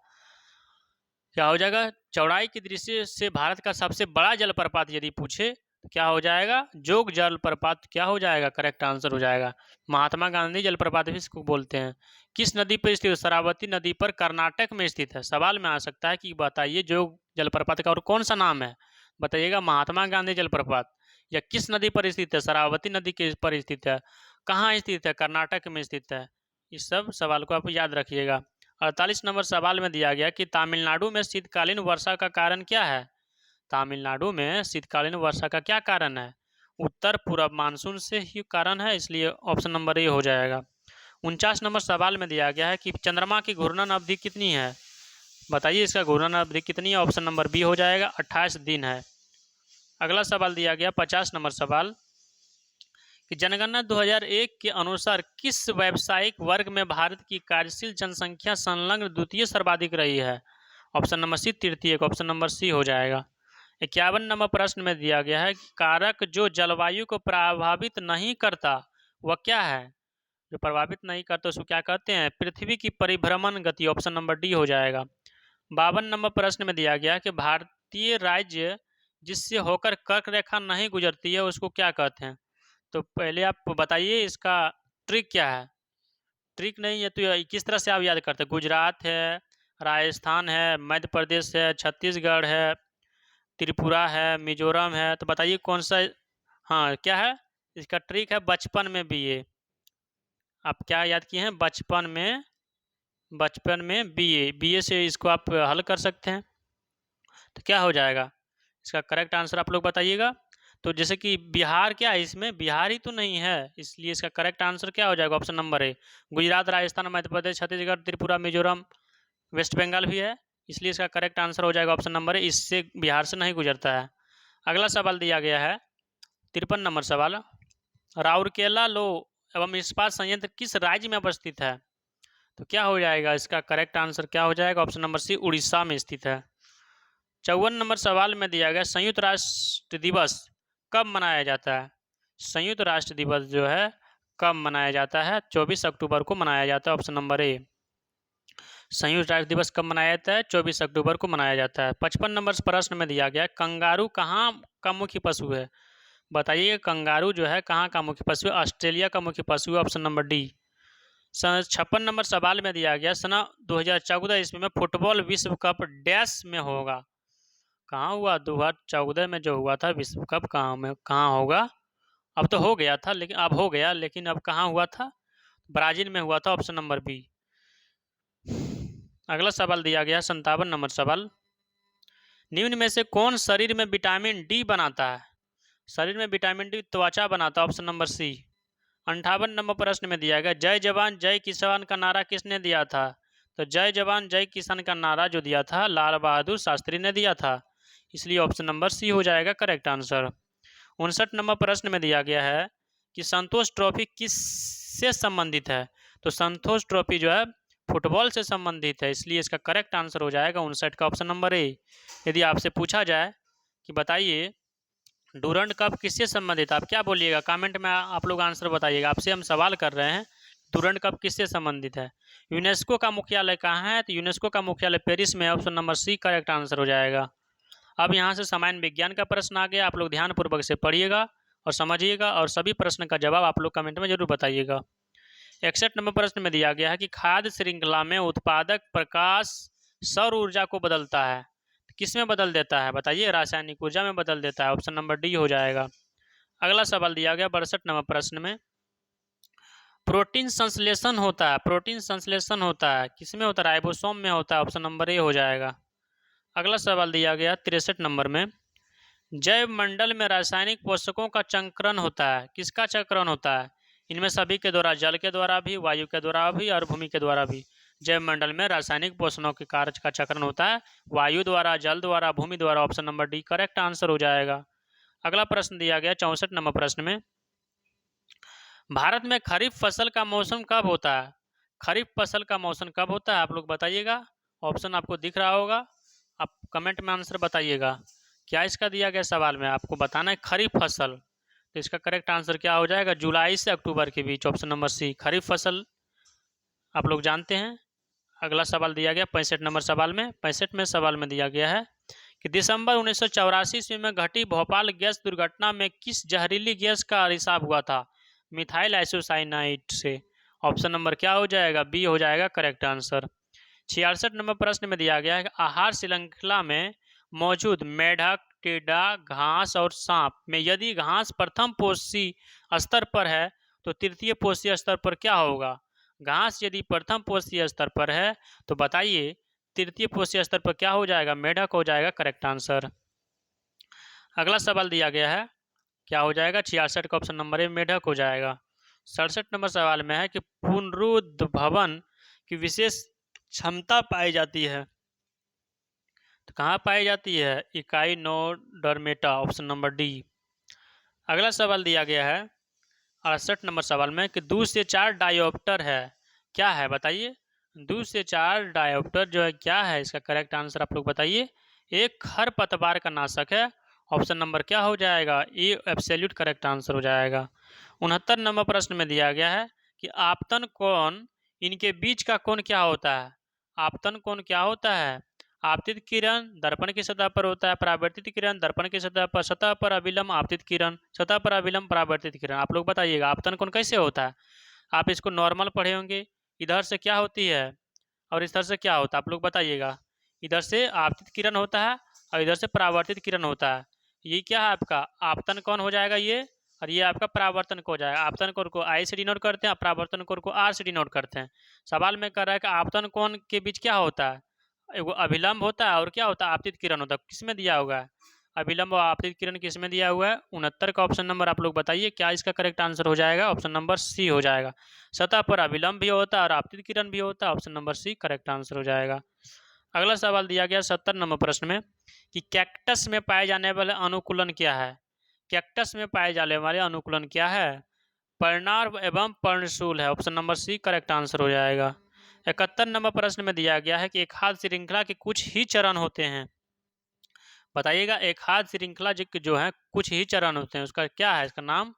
क्या हो जाएगा, चौड़ाई की दृष्टि से भारत का सबसे बड़ा जलप्रपात यदि पूछे तो क्या हो जाएगा, जोग जलप्रपात क्या हो जाएगा, करेक्ट आंसर हो जाएगा। महात्मा गांधी जलप्रपात भी इसको बोलते हैं। किस नदी पर स्थित, शरावती नदी पर कर्नाटक में स्थित है। सवाल में आ सकता है कि बताइए जोग जलप्रपात का और कौन सा नाम है, बताइएगा महात्मा गांधी जलप्रपात, या किस नदी पर स्थित है, शरावती नदी के पर स्थित है, कहाँ स्थित है, कर्नाटक में स्थित है। इस सब सवाल को आप याद रखिएगा। 48 नंबर सवाल में दिया गया कि तमिलनाडु में शीतकालीन वर्षा का कारण क्या है। तमिलनाडु में शीतकालीन वर्षा का क्या कारण है, उत्तर पूर्व मानसून से ही कारण है, इसलिए ऑप्शन नंबर ए हो जाएगा। 49 नंबर सवाल में दिया गया है कि चंद्रमा की घूर्णन अवधि कितनी है, बताइए इसका घूर्णन अवधि कितनी है, ऑप्शन नंबर बी हो जाएगा, 28 दिन है। अगला सवाल दिया गया 50 नंबर सवाल कि जनगणना 2001 के अनुसार किस व्यावसायिक वर्ग में भारत की कार्यशील जनसंख्या संलग्न द्वितीय सर्वाधिक रही है। ऑप्शन नंबर सी तृतीय, ऑप्शन नंबर सी हो जाएगा। 51 नंबर प्रश्न में दिया गया है कारक जो जलवायु को प्रभावित नहीं करता वह क्या है। जो प्रभावित नहीं करता उसको क्या कहते हैं, पृथ्वी की परिभ्रमण गति, ऑप्शन नंबर डी हो जाएगा। 52 नंबर प्रश्न में दिया गया कि भारतीय राज्य जिससे होकर कर्क रेखा नहीं गुजरती है उसको क्या कहते हैं। तो पहले आप बताइए इसका ट्रिक क्या है। ट्रिक नहीं है तो किस तरह से आप याद करते हैं, गुजरात है, राजस्थान है, मध्य प्रदेश है, छत्तीसगढ़ है, त्रिपुरा है, मिजोरम है, तो बताइए कौन सा। हाँ क्या है इसका ट्रिक है, बचपन में बीए। आप क्या याद किए हैं, बचपन में बीए से इसको आप हल कर सकते हैं। तो क्या हो जाएगा इसका करेक्ट आंसर आप लोग बताइएगा। तो जैसे कि बिहार क्या है, इसमें बिहार ही तो नहीं है, इसलिए इसका करेक्ट आंसर क्या हो जाएगा, option number A. Gujarat, Rajasthan, Madhya Pradesh, Chhattisgarh, Tripura, Mizoram, West Bengal भी है, इसलिए इसका करेक्ट आंसर हो जाएगा ऑप्शन नंबर ए, इससे बिहार से नहीं गुजरता है। अगला सवाल दिया गया है 53 नंबर सवाल, राउरकेला लोह एवं इस्पात संयंत्र किस राज्य में अवस्थित है। तो क्या हो जाएगा इसका करेक्ट आंसर क्या हो जाएगा, ऑप्शन नंबर सी उड़ीसा में स्थित है। 54 नंबर सवाल में दिया गया संयुक्त राष्ट्र दिवस कब मनाया जाता है। संयुक्त राष्ट्र दिवस जो है कब मनाया जाता है, 24 अक्टूबर को मनाया जाता है, ऑप्शन नंबर ए। संयुक्त राष्ट्र दिवस कब मनाया जाता है, 24 अक्टूबर को मनाया जाता है। 55 नंबर प्रश्न में दिया गया कंगारू कहाँ का मुख्य पशु है। बताइए कंगारू जो है कहाँ का मुख्य पशु है, ऑस्ट्रेलिया का मुख्य पशु है, ऑप्शन नंबर डी। 56 नंबर सवाल में दिया गया सन 2014 ईस्वी में फुटबॉल विश्व कप डैश में होगा। कहाँ हुआ, 2014 में जो हुआ था विश्व कप कहाँ होगा। अब तो हो गया था लेकिन अब हो गया लेकिन अब कहाँ हुआ था, ब्राजील में हुआ था, ऑप्शन नंबर बी। अगला सवाल दिया गया 57 नंबर सवाल, निम्न में से कौन शरीर में विटामिन डी बनाता है। शरीर में विटामिन डी त्वचा बनाता है, ऑप्शन नंबर सी। 58 नंबर प्रश्न में दिया गया जय जवान जय किसान का नारा किसने दिया था। तो जय जवान जय किसान का नारा जो दिया था लाल बहादुर शास्त्री ने दिया था, इसलिए ऑप्शन नंबर सी हो जाएगा करेक्ट आंसर। 59 नंबर प्रश्न में दिया गया है कि संतोष ट्रॉफी किससे संबंधित है। तो संतोष ट्रॉफी जो है फुटबॉल से संबंधित है, इसलिए इसका करेक्ट आंसर हो जाएगा 59 का ऑप्शन नंबर ए। यदि आपसे पूछा जाए कि बताइए डूरंड कप किससे संबंधित है। आप क्या बोलिएगा, कमेंट में आप लोग आंसर बताइएगा। आपसे हम सवाल कर रहे हैं डूरंड कप किससे संबंधित है। यूनेस्को का मुख्यालय कहाँ है, तो यूनेस्को का मुख्यालय पेरिस में है। Option number C correct answer हो जाएगा। अब यहाँ से सामान्य विज्ञान का प्रश्न आ गया, आप लोग ध्यानपूर्वक से पढ़िएगा और समझिएगा और सभी प्रश्न का जवाब आप लोग कमेंट में जरूर बताइएगा। 61 नंबर प्रश्न में दिया गया है कि खाद्य श्रृंखला में उत्पादक प्रकाश सौर ऊर्जा को बदलता है, किस में बदल देता है, बताइए। रासायनिक ऊर्जा में बदल देता है। ऑप्शन नंबर डी हो जाएगा। अगला सवाल दिया गया 62 नंबर प्रश्न में, प्रोटीन संश्लेषण होता है, प्रोटीन संश्लेषण होता है किस में होता है, राइबोसोम में होता है। ऑप्शन नंबर ए हो जाएगा। अगला सवाल दिया गया 63 नंबर में, जैव मंडल में रासायनिक पोषकों का चक्रण होता है, किसका चक्रण होता है। इनमें सभी के द्वारा, जल के द्वारा भी, वायु के द्वारा भी और भूमि के द्वारा भी। जैव मंडल में रासायनिक पोषणों के कार्य का चक्रण होता है वायु द्वारा, जल द्वारा, भूमि द्वारा। Option number D correct answer हो जाएगा। अगला प्रश्न दिया गया 64 नंबर प्रश्न में, भारत में खरीफ फसल का मौसम कब होता है, खरीफ फसल का मौसम कब होता है, आप लोग बताइएगा। ऑप्शन आपको दिख रहा होगा, आप कमेंट में आंसर बताइएगा। क्या इसका दिया गया सवाल में आपको बताना है खरीफ फसल, तो इसका करेक्ट आंसर क्या हो जाएगा, जुलाई से अक्टूबर के बीच। ऑप्शन नंबर सी खरीफ फसल आप लोग जानते हैं। अगला सवाल दिया गया 65 नंबर सवाल में, 65 में सवाल में दिया गया है कि दिसंबर 1984 ईस्वी में घटी भोपाल गैस दुर्घटना में किस जहरीली गैस का रिसाव हुआ था, मिथाइल आइसोसाइनाइड से। ऑप्शन नंबर क्या हो जाएगा, बी हो जाएगा करेक्ट आंसर। 66 नंबर प्रश्न में दिया गया है आहार श्रृंखला में मौजूद मेढक, टिड्डा, घास और सांप में यदि घास प्रथम पोषी स्तर पर है तो तृतीय पोषी स्तर पर क्या होगा। घास यदि प्रथम पोषी स्तर पर है तो बताइए तृतीय पोषी स्तर पर क्या हो जाएगा, मेढक हो जाएगा करेक्ट आंसर। अगला सवाल दिया गया है क्या हो जाएगा, 66 का ऑप्शन नंबर ए मेढक हो जाएगा। 67 नंबर सवाल में है कि पुनरुद्भवन की विशेष क्षमता पाई जाती है, तो कहाँ पाई जाती है, इकाई नोडर्मेटा। Option number D. अगला सवाल दिया गया है 68 नंबर सवाल में कि 2 से 4 डायोप्टर है, क्या है बताइए। 2 से 4 डायोप्टर जो है क्या है, इसका करेक्ट आंसर आप लोग बताइए। एक खरपतवार का नाशक है। ऑप्शन नंबर क्या हो जाएगा, ए एब्सोल्यूट करेक्ट आंसर हो जाएगा। 69 नंबर प्रश्न में दिया गया है कि आपतन कोण, इनके बीच का कोण क्या होता है। आपतन कोण क्या होता है, आपतित किरण दर्पण की सतह पर होता है, परावर्तित किरण दर्पण की सतह पर अविलंब आपतित किरण, सतह पर अविलंब परावर्तित किरण। आप लोग बताइएगा आपतन कोण कैसे होता है। आप इसको नॉर्मल पढ़े होंगे, इधर से क्या होती है और इधर से क्या होता है, आप लोग बताइएगा। इधर से आपतित किरण होता है और इधर से परावर्तित किरण होता है। ये क्या है आपका आपतन कोण हो जाएगा ये, और ये आपका परावर्तन कोण हो जाएगा। आपतन कोण को आई से डिनोट करते हैं, परावर्तन कोण को आर से डिनोट करते हैं। सवाल में कर रहा है कि आपतन कोण के बीच क्या होता है, एगो अभिलंब होता है और क्या होता है आपतित किरण होता है। किसमें दिया हुआ है, अभिलंब और आपतित किरण किसमें दिया हुआ है। 69 का ऑप्शन नंबर आप लोग बताइए क्या इसका करेक्ट आंसर हो जाएगा। ऑप्शन नंबर सी हो जाएगा, सतह पर अभिलंब भी होता है और आपतित किरण भी होता है। Option number C correct answer हो जाएगा। अगला सवाल दिया गया 70 नंबर प्रश्न में कि कैक्टस में पाए जाने वाले अनुकूलन क्या है। कैक्टस में पाए जाने वाले अनुकूलन क्या है, पर्णार्व एवं पर्णशूल है। Option number C correct answer हो जाएगा। 71 नंबर प्रश्न में दिया गया है कि एक खाद्य श्रृंखला के कुछ ही चरण होते हैं, बताइएगा। एक खाद्य श्रृंखला जो है कुछ ही चरण होते हैं, उसका क्या है, इसका नाम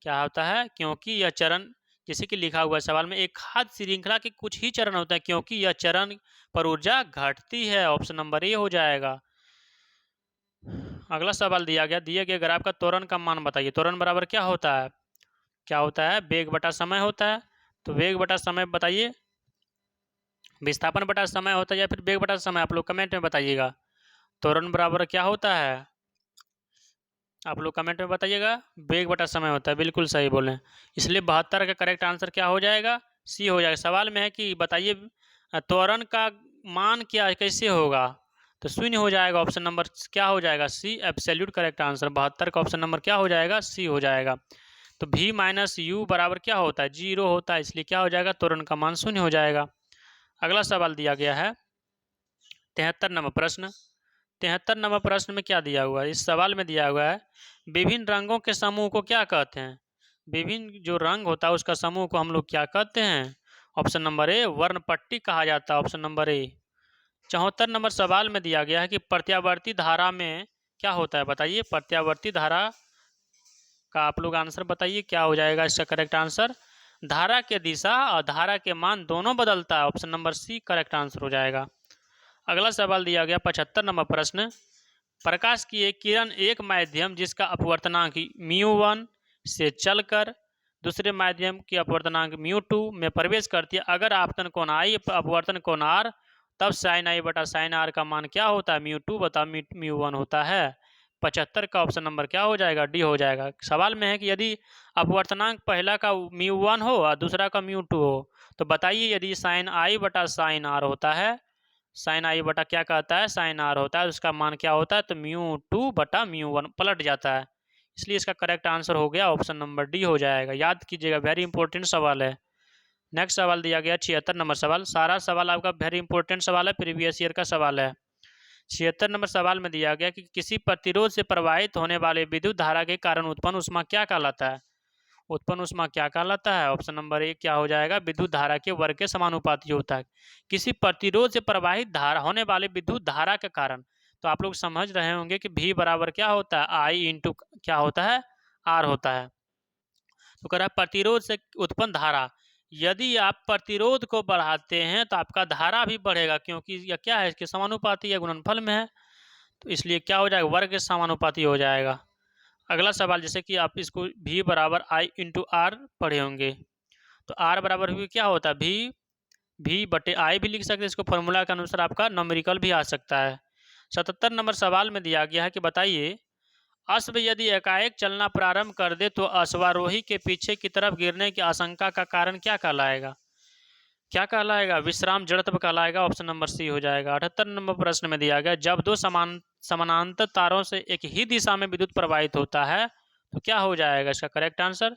क्या होता है। क्योंकि यह चरण, जैसे कि लिखा हुआ है सवाल में, एक खाद्य श्रृंखला के कुछ ही चरण होते हैं क्योंकि यह चरण पर ऊर्जा घटती है। ऑप्शन नंबर ए हो जाएगा। अगला सवाल दिया गया, दिए गए ग्राफ का त्वरण का मान बताइए। त्वरण बराबर क्या होता है, क्या होता है, वेग बटा समय होता है। तो वेग बटा समय बताइए, विस्थापन बटा समय होता है या फिर वेग बटा समय, आप लोग कमेंट में बताइएगा। त्वरण बराबर क्या होता है, आप लोग कमेंट में बताइएगा। वेग बटा समय होता है, बिल्कुल सही बोले। इसलिए 72 का करेक्ट आंसर क्या हो जाएगा, सी हो जाएगा। सवाल में है कि बताइए त्वरण का मान क्या कैसे होगा, तो शून्य हो जाएगा। ऑप्शन नंबर क्या हो जाएगा, सी एब्सोल्यूट करेक्ट आंसर। 72 का ऑप्शन नंबर क्या हो जाएगा, सी हो जाएगा। तो v माइनस यू बराबर क्या होता है, 0 होता है, इसलिए क्या हो जाएगा, त्वरण का मान शून्य हो जाएगा। अगला सवाल दिया गया है 73 नंबर प्रश्न। 73 नंबर प्रश्न में क्या दिया हुआ है, इस सवाल में दिया हुआ है विभिन्न रंगों के समूह को क्या कहते हैं। विभिन्न जो रंग होता है उसका समूह को हम लोग क्या कहते हैं। ऑप्शन नंबर ए वर्णपट्टी कहा जाता है। ऑप्शन नंबर ए। 74 नंबर सवाल में दिया गया है कि प्रत्यावर्ती धारा में क्या होता है बताइए, प्रत्यावर्ती धारा का आप लोग आंसर बताइए क्या हो जाएगा इसका करेक्ट आंसर। धारा के दिशा और धारा के मान दोनों बदलता है, option number C correct answer हो जाएगा। अगला सवाल दिया गया 75 नंबर प्रश्न, प्रकाश की एक किरण एक माध्यम जिसका अपवर्तनांक μ1 से चलकर दूसरे माध्यम की अपवर्तनांक μ2 में प्रवेश करती है, अगर आपतन कोण I अपवर्तन कोण R, तब साइन I बटा साइन R का मान क्या होता है, μ2 बता μ1 होता है। 75 का ऑप्शन नंबर क्या हो जाएगा, डी हो जाएगा। सवाल में है कि यदि अपवर्तनांक पहला का μ1 हो और दूसरा का μ2 हो, तो बताइए यदि साइन I बटा साइन R होता है, साइन I बटा क्या कहता है साइन R होता है, उसका मान क्या होता है, तो μ2 बटा μ1 पलट जाता है, इसलिए इसका करेक्ट आंसर हो गया ऑप्शन नंबर डी हो जाएगा। याद कीजिएगा, वेरी इंपॉर्टेंट सवाल है। नेक्स्ट सवाल दिया गया 76 नंबर सवाल, सारा सवाल आपका वेरी इंपॉर्टेंट सवाल है, प्रीवियस ईयर का सवाल है। 76 नंबर सवाल में दिया गया कि किसी प्रतिरोध से प्रवाहित होने वाले विद्युत धारा के कारण उत्पन्न ऊष्मा क्या कहलाता है। उत्पन्न ऊष्मा क्या कहलाता है, ऑप्शन नंबर ए क्या हो जाएगा, विद्युत धारा के वर्ग के समानुपाती होता है। किसी प्रतिरोध से प्रवाहित धारा होने वाले विद्युत धारा के कारण, तो आप लोग समझ रहे होंगे कि V बराबर क्या होता है, I इंटू क्या होता है, R होता है। तो कह रहा है प्रतिरोध से उत्पन्न धारा, यदि आप प्रतिरोध को बढ़ाते हैं तो आपका धारा भी बढ़ेगा, क्योंकि यह क्या है, इसके समानुपाती है, गुणनफल में है, तो इसलिए क्या हो जाएगा, वर्ग के समानुपाती हो जाएगा। अगला सवाल, जैसे कि आप इसको V बराबर I इंटू R पढ़े होंगे, तो R बराबर भी क्या होता है, V बटे I भी लिख सकते हैं, इसको फॉर्मूला के अनुसार आपका नंबरिकल भी आ सकता है। 77 नंबर सवाल में दिया गया है कि बताइए, अश्व यदि एकाएक चलना प्रारंभ कर दे तो अश्वारोही के पीछे की तरफ गिरने की आशंका का कारण क्या कहलाएगा, क्या कहलाएगा, विश्राम जड़त्व कहलाएगा, ऑप्शन नंबर सी हो जाएगा। 78 नंबर प्रश्न में दिया गया, जब दो समानांतर तारों से एक ही दिशा में विद्युत प्रवाहित होता है तो क्या हो जाएगा, इसका करेक्ट आंसर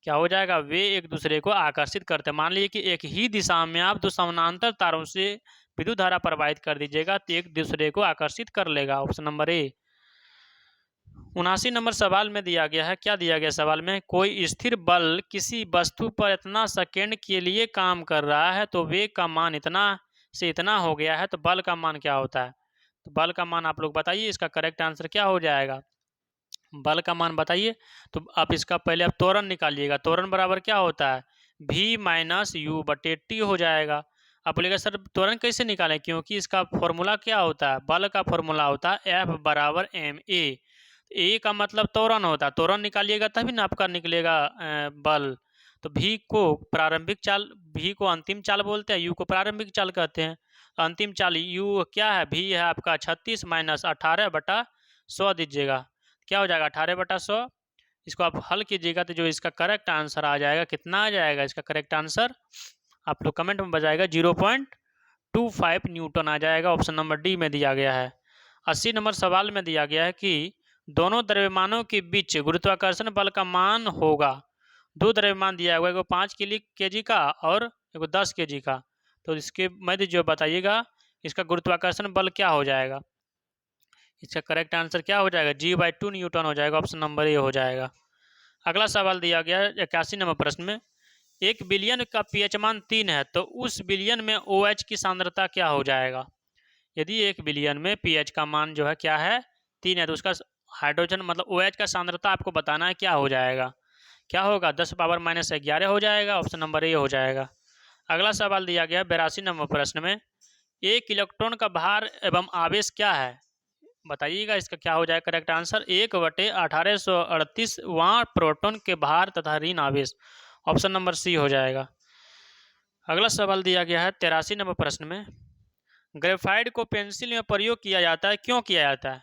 क्या हो जाएगा, वे एक दूसरे को आकर्षित करते हैं। मान लीजिए कि एक ही दिशा में आप दो समानांतर तारों से विद्युत धारा प्रवाहित कर दीजिएगा तो एक दूसरे को आकर्षित कर लेगा, ऑप्शन नंबर ए। 79 नंबर सवाल में दिया गया है, क्या दिया गया सवाल में, कोई स्थिर बल किसी वस्तु पर इतना सेकेंड के लिए काम कर रहा है तो वेग का मान इतना से इतना हो गया है, तो बल का मान क्या होता है, तो बल का मान आप लोग बताइए, इसका करेक्ट आंसर क्या हो जाएगा, बल का मान बताइए। तो आप इसका पहले आप त्वरण निकालिएगा, त्वरण बराबर क्या होता है, V माइनस यू बटे टी हो जाएगा। आप बोलेगा सर त्वरण कैसे निकालें, क्योंकि इसका फॉर्मूला क्या होता है, बल का फॉर्मूला होता है F बराबर ma, ए का मतलब त्वरण होता है, त्वरण निकालिएगा तभी ना आपका निकलेगा बल। तो V को प्रारंभिक चाल, V को अंतिम चाल बोलते हैं, U को प्रारंभिक चाल कहते हैं। अंतिम चाल U क्या है, V है आपका 36 माइनस 18 बटा 100 दीजिएगा, क्या हो जाएगा 18 बटा 100। इसको आप हल कीजिएगा तो जो इसका करेक्ट आंसर आ जाएगा, कितना आ जाएगा इसका करेक्ट आंसर, आप लोग कमेंट में बताइएगा, 0.25 न्यूटन आ जाएगा, ऑप्शन नंबर डी में दिया गया है। 80 नंबर सवाल में दिया गया है कि दोनों द्रव्यमानों के बीच गुरुत्वाकर्षण बल का मान होगा, दो द्रव्यमान दिया हुआ है, एगो 5 kg का और एगो 10 kg का, तो इसके मध्य जो बताइएगा इसका गुरुत्वाकर्षण बल क्या हो जाएगा, इसका करेक्ट आंसर क्या हो जाएगा, G/2 न्यूटन हो जाएगा, ऑप्शन नंबर ए हो जाएगा। अगला सवाल दिया गया 81 नंबर प्रश्न में, 1 बिलियन का pH मान 3 है तो उस बिलियन में OH की सांद्रता क्या हो जाएगा। यदि 1 बिलियन में pH का मान जो है क्या है 3 है, तो उसका हाइड्रोजन मतलब OH का सांद्रता आपको बताना है, क्या हो जाएगा, क्या होगा 10⁻⁻11 हो जाएगा, ऑप्शन नंबर ए हो जाएगा। अगला सवाल दिया गया 82 नंबर प्रश्न में, एक इलेक्ट्रॉन का भार एवं आवेश क्या है, बताइएगा इसका क्या हो जाएगा करेक्ट आंसर, 1/1838 वहाँ प्रोटॉन के भार तथा ऋण आवेश, ऑप्शन नंबर सी हो जाएगा। अगला सवाल दिया गया है 83 नंबर प्रश्न में, ग्रेफाइट को पेंसिल में प्रयोग किया जाता है, क्यों किया जाता है,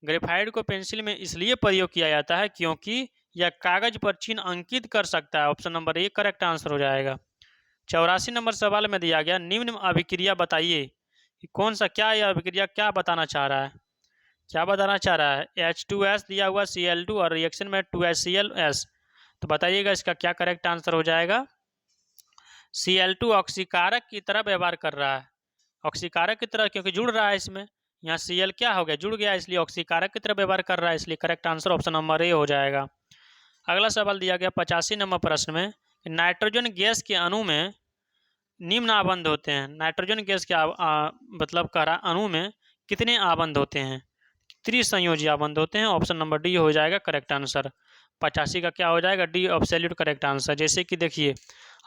ग्रेफाइट को पेंसिल में इसलिए प्रयोग किया जाता है क्योंकि यह कागज पर चिन्ह अंकित कर सकता है, option number A correct answer हो जाएगा। 84 नंबर सवाल में दिया गया, निम्न अभिक्रिया बताइए कि कौन सा, क्या यह अभिक्रिया क्या बताना चाह रहा है, क्या बताना चाह रहा है, H2S दिया हुआ Cl2 और रिएक्शन में 2HClS, तो बताइएगा इसका क्या करेक्ट आंसर हो जाएगा। Cl2 ऑक्सीकारक की तरह व्यवहार कर रहा है, ऑक्सीकारक की तरह क्योंकि जुड़ रहा है इसमें, यहाँ Cl क्या हो गया, जुड़ गया, इसलिए ऑक्सीकारक की तरह व्यवहार कर रहा है, इसलिए करेक्ट आंसर ऑप्शन नंबर ए हो जाएगा। अगला सवाल दिया गया 85 नंबर प्रश्न में, नाइट्रोजन गैस के अणु में निम्न आबंध होते हैं, नाइट्रोजन गैस के मतलब कह रहा अणु में कितने आबंध होते हैं, त्रिसंयोजी आबंध होते हैं। ऑप्शन नंबर डी हो जाएगा करेक्ट आंसर। 85 का क्या हो जाएगा, डी एब्सोल्यूट करेक्ट आंसर। जैसे कि देखिए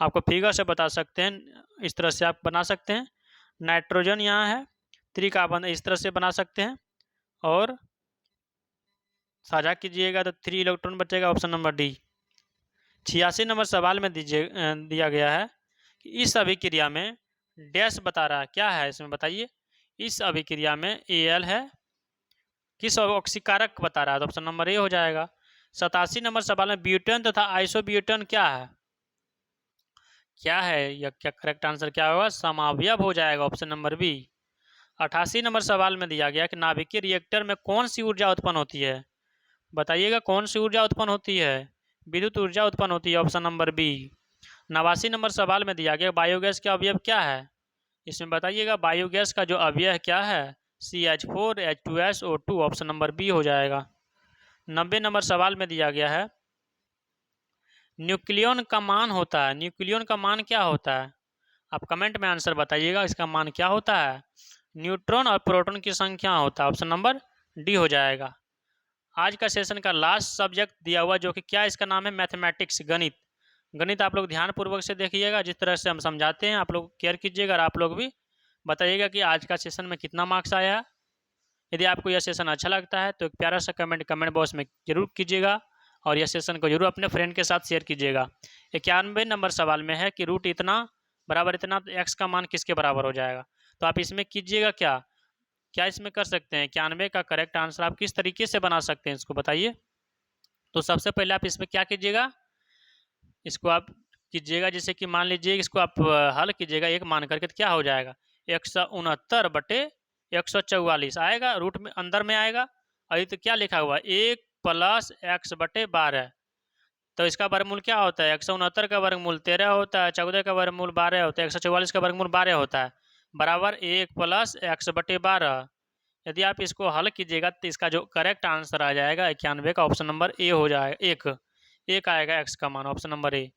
आपको फिगर से बता सकते हैं, इस तरह से आप बना सकते हैं। नाइट्रोजन यहाँ है, त्रिकाबंध इस तरह से बना सकते हैं और साझा कीजिएगा तो 3 इलेक्ट्रॉन बचेगा। Option number D. 86 नंबर सवाल में दिया गया है कि इस अभिक्रिया में डैश बता रहा है, क्या है इसमें बताइए। इस अभिक्रिया में Al है, किस ऑक्सीकारक बता रहा है, तो ऑप्शन नंबर ए हो जाएगा। 87 नंबर सवाल में ब्यूटेन तथा आइसोब्यूटेन क्या है, क्या है या क्या करेक्ट आंसर क्या होगा, समावयव हो जाएगा। Option number B. 88 नंबर सवाल में दिया गया कि नाभिकीय रिएक्टर में कौन सी ऊर्जा उत्पन्न होती है, बताइएगा कौन सी ऊर्जा उत्पन्न होती है, विद्युत ऊर्जा उत्पन्न होती है। Option number B. 89 नंबर सवाल में दिया गया बायोगैस का अवयव क्या है, इसमें बताइएगा बायोगैस का जो अवयव क्या है, CH4H2SO2। ऑप्शन नंबर बी हो जाएगा। 90 नंबर सवाल में दिया गया है न्यूक्लियन का मान होता है, न्यूक्लियन का मान क्या होता है, आप कमेंट में आंसर बताइएगा इसका मान क्या होता है। न्यूट्रॉन और प्रोटॉन की संख्या होता है। ऑप्शन नंबर डी हो जाएगा। आज का सेशन का लास्ट सब्जेक्ट दिया हुआ जो कि क्या इसका नाम है, मैथमेटिक्स, गणित। गणित आप लोग ध्यानपूर्वक से देखिएगा, जिस तरह से हम समझाते हैं आप लोग केयर कीजिएगा और आप लोग भी बताइएगा कि आज का सेशन में कितना मार्क्स आया। यदि आपको यह सेशन अच्छा लगता है तो एक प्यारा सा कमेंट बॉक्स में जरूर कीजिएगा और यह सेशन को जरूर अपने फ्रेंड के साथ शेयर कीजिएगा। 91 नंबर सवाल में है कि रूट इतना बराबर इतना, तो एक्स का मान किसके बराबर हो जाएगा, तो आप इसमें कीजिएगा क्या क्या इसमें कर सकते हैं। 91 का करेक्ट आंसर आप किस तरीके से बना सकते हैं इसको बताइए। तो सबसे पहले आप इसमें क्या कीजिएगा, इसको आप कीजिएगा जैसे कि मान लीजिए इसको आप हल कीजिएगा एक मान करके, तो क्या हो जाएगा 169/144 आएगा, रूट में अंदर में आएगा। अभी तो क्या लिखा हुआ 1 + x/12, तो इसका वर्गमूल क्या होता है, 169 का वर्गमूल 13 होता है, 14 का वर्गमूल 12 होता है, 144 का वर्गमूल 12 होता है, बराबर 1 + x/12। यदि आप इसको हल कीजिएगा तो इसका जो करेक्ट आंसर आ जाएगा 91 का, ऑप्शन नंबर ए हो जाएगा। एक आएगा एक्स का मान, ऑप्शन नंबर ए।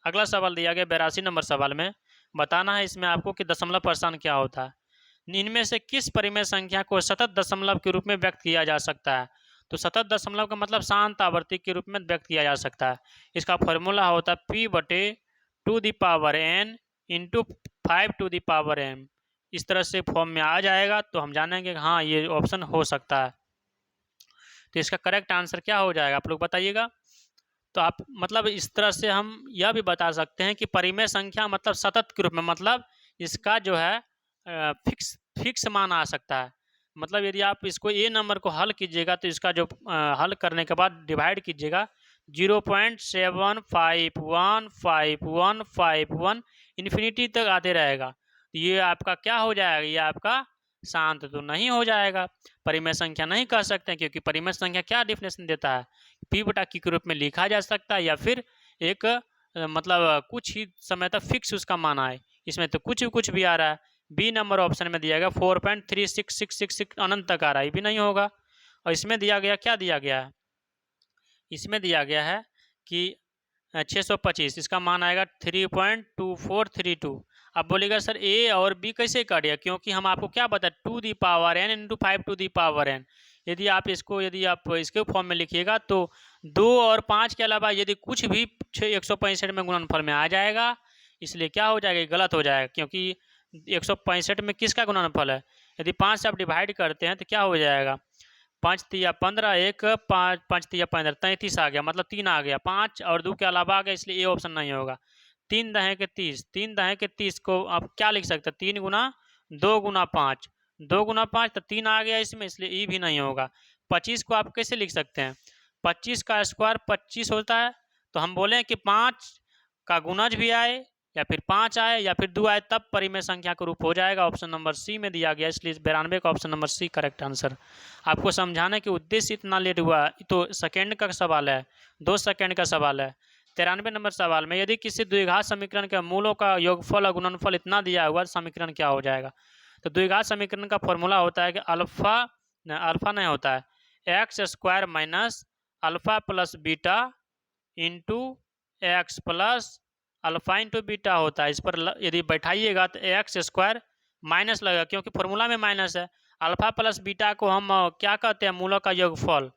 अगला सवाल दिया गया 82 नंबर सवाल में बताना है इसमें आपको कि दशमलव प्रस्थान क्या होता है। इनमें से किस परिमेय संख्या को सतत दशमलव के रूप में व्यक्त किया जा सकता है, तो सतत दशमलव का मतलब शांत आवर्ती के रूप में व्यक्त किया जा सकता है। इसका फॉर्मूला होता है p/2n × 5⁵ इस तरह से फॉर्म में आ जाएगा तो हम जानेंगे हाँ ये ऑप्शन हो सकता है। तो इसका करेक्ट आंसर क्या हो जाएगा आप लोग बताइएगा। तो आप मतलब इस तरह से हम यह भी बता सकते हैं कि परिमेय संख्या मतलब सतत के रूप में, मतलब इसका जो है फिक्स मान आ सकता है। मतलब यदि आप इसको ए नंबर को हल कीजिएगा तो इसका जो हल करने के बाद डिवाइड कीजिएगा 0.7515151 इन्फिनिटी तक आते रहेगा, ये आपका क्या हो जाएगा, ये आपका शांत तो नहीं हो जाएगा, परिमेय संख्या नहीं कह सकते हैं, क्योंकि परिमेय संख्या क्या डिफिनेशन देता है, p/q के रूप में लिखा जा सकता है या फिर एक मतलब कुछ ही समय तक फिक्स उसका मान आए। इसमें तो कुछ भी आ रहा है। बी नंबर ऑप्शन में दिया गया 4.36666 अनंत तक आ रहा है, ये भी नहीं होगा। और इसमें दिया गया क्या दिया गया है, इसमें दिया गया है कि 625, इसका मान आएगा 3.2432। अब बोलेगा सर ए और बी कैसे कर दिया, क्योंकि हम आपको क्या बताए 2n × 5⁵n। यदि आप इसके फॉर्म में लिखिएगा तो 2 और 5 के अलावा यदि कुछ भी 165 में गुणनफल में आ जाएगा, इसलिए क्या हो जाएगा, गलत हो जाएगा, क्योंकि 165 में किसका गुणनफल है। यदि 5 से आप डिवाइड करते हैं तो क्या हो जाएगा 5 × 15 1 5 5 × 15 33 आ गया, मतलब 3 आ गया, 5 और 2 के अलावा आ गया, इसलिए ये ऑप्शन नहीं होगा। 3 दहें के 30, 3 दहें के 30 को आप क्या लिख सकते हैं 3 × 2 × 5, 2 × 5 तो 3 आ गया इसमें, इसलिए ई भी नहीं होगा। 25 को आप कैसे लिख सकते हैं, 25 का स्क्वायर 25 होता है, तो हम बोलें कि 5 का गुणज भी आए या फिर 5 आए या फिर 2 आए तब परिमेय संख्या का रूप हो जाएगा। ऑप्शन नंबर सी में दिया गया, इसलिए 92 का option number C correct answer. आपको समझाने के उद्देश्य इतना लेट हुआ तो सेकंड का सवाल है, 2 सेकंड का सवाल है। 93 नंबर सवाल में यदि किसी द्विघात समीकरण के मूलों का योगफल और गुणनफल इतना दिया हुआ समीकरण क्या हो जाएगा। तो द्विघात समीकरण का फॉर्मूला होता है कि अल्फा नहीं होता है x² - alpha + beta into x + alpha into beta होता है। इस पर यदि बैठाइएगा तो x² माइनस लगेगा, क्योंकि फॉर्मूला में माइनस है। अल्फा प्लस बीटा को हम क्या कहते हैं, मूलों का योगफल।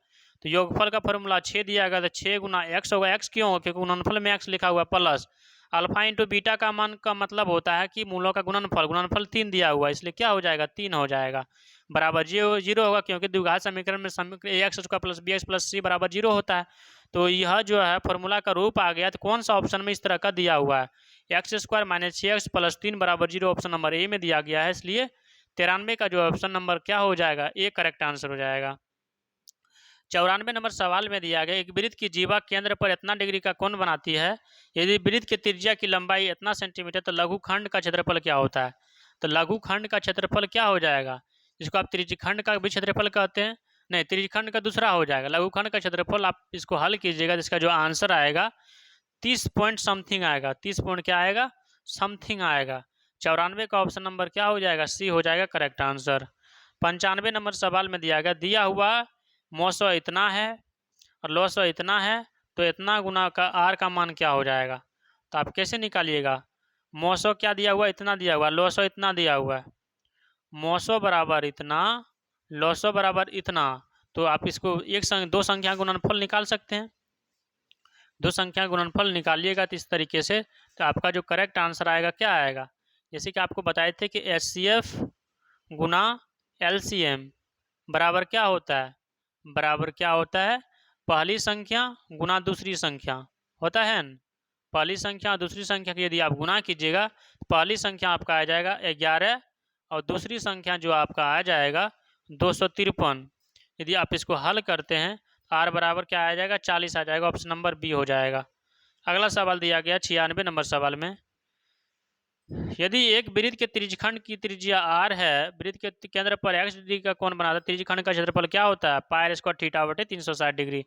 तो योगफल का फॉर्मूला 6 दिया गया, तो 6 गुना एक्स होगा। एक्स क्यों हो, क्योंकि गुणनफल में एक्स लिखा हुआ प्लस अल्फा इंटू बीटा का मान का मतलब होता है कि मूलों का गुणनफल। गुणनफल 3 दिया हुआ है, इसलिए क्या हो जाएगा, 3 हो जाएगा। बराबर जीरो होगा, क्योंकि द्विघात समीकरण में समीकरण A X square plus B X plus C बराबर 0 होता है। तो यह जो है फॉर्मूला का रूप आ गया। तो कौन सा ऑप्शन में इस तरह का दिया हुआ है, x square minus 6x plus 3 बराबर 0, ऑप्शन नंबर ए में दिया गया है। इसलिए 93 का जो ऑप्शन नंबर क्या हो जाएगा, ए करेक्ट आंसर हो जाएगा। 94 नंबर सवाल में दिया गया, एक वृत्त की जीवा केंद्र पर इतना डिग्री का कोण बनाती है, यदि वृत्त की त्रिज्या की लंबाई इतना सेंटीमीटर, तो लघुखंड का क्षेत्रफल क्या होता है। तो लघुखंड का क्षेत्रफल क्या हो जाएगा, इसको आप त्रिज्यखंड का भी क्षेत्रफल कहते हैं, नहीं त्रिज्यखंड का दूसरा हो जाएगा। लघुखंड का क्षेत्रफल आप इसको हल कीजिएगा, जिसका जो आंसर आएगा 30 पॉइंट समथिंग आएगा। 30 पॉइंट क्या आएगा, समथिंग आएगा। 94 का ऑप्शन नंबर क्या हो जाएगा, सी हो जाएगा करेक्ट आंसर। 95 नंबर सवाल में दिया हुआ मौसो इतना है और लॉसो इतना है, तो इतना गुना का आर का मान क्या हो जाएगा। तो आप कैसे निकालिएगा, मौसो क्या दिया हुआ, इतना दिया हुआ, लॉसो इतना दिया हुआ है, मौसो बराबर इतना, लॉसो बराबर इतना। तो आप इसको दो संख्या गुणनफल निकाल सकते हैं। दो संख्या गुणनफल निकालिएगा तो इस तरीके से, तो आपका जो करेक्ट आंसर आएगा क्या आएगा, जैसे कि आपको बताए थे कि HCF गुना LCM बराबर क्या होता है, बराबर क्या होता है, पहली संख्या गुना दूसरी संख्या होता है न। पहली संख्या और दूसरी संख्या की यदि आप गुना कीजिएगा, तो पहली संख्या आपका आ जाएगा 11 और दूसरी संख्या जो आपका आ जाएगा 253। यदि आप इसको हल करते हैं, आर बराबर क्या आ जाएगा, 40 आ जाएगा। ऑप्शन नंबर बी हो जाएगा। अगला सवाल दिया गया 96 नंबर सवाल में, यदि एक वृत्त के त्रिज्यखंड की त्रिज्या r है, वृत्त के केंद्र पर x डिग्री का कोण बनाता है, त्रिज्यखंड का क्षेत्रफल क्या होता है, पाई स्क्वायर थीटा बटे 360 डिग्री।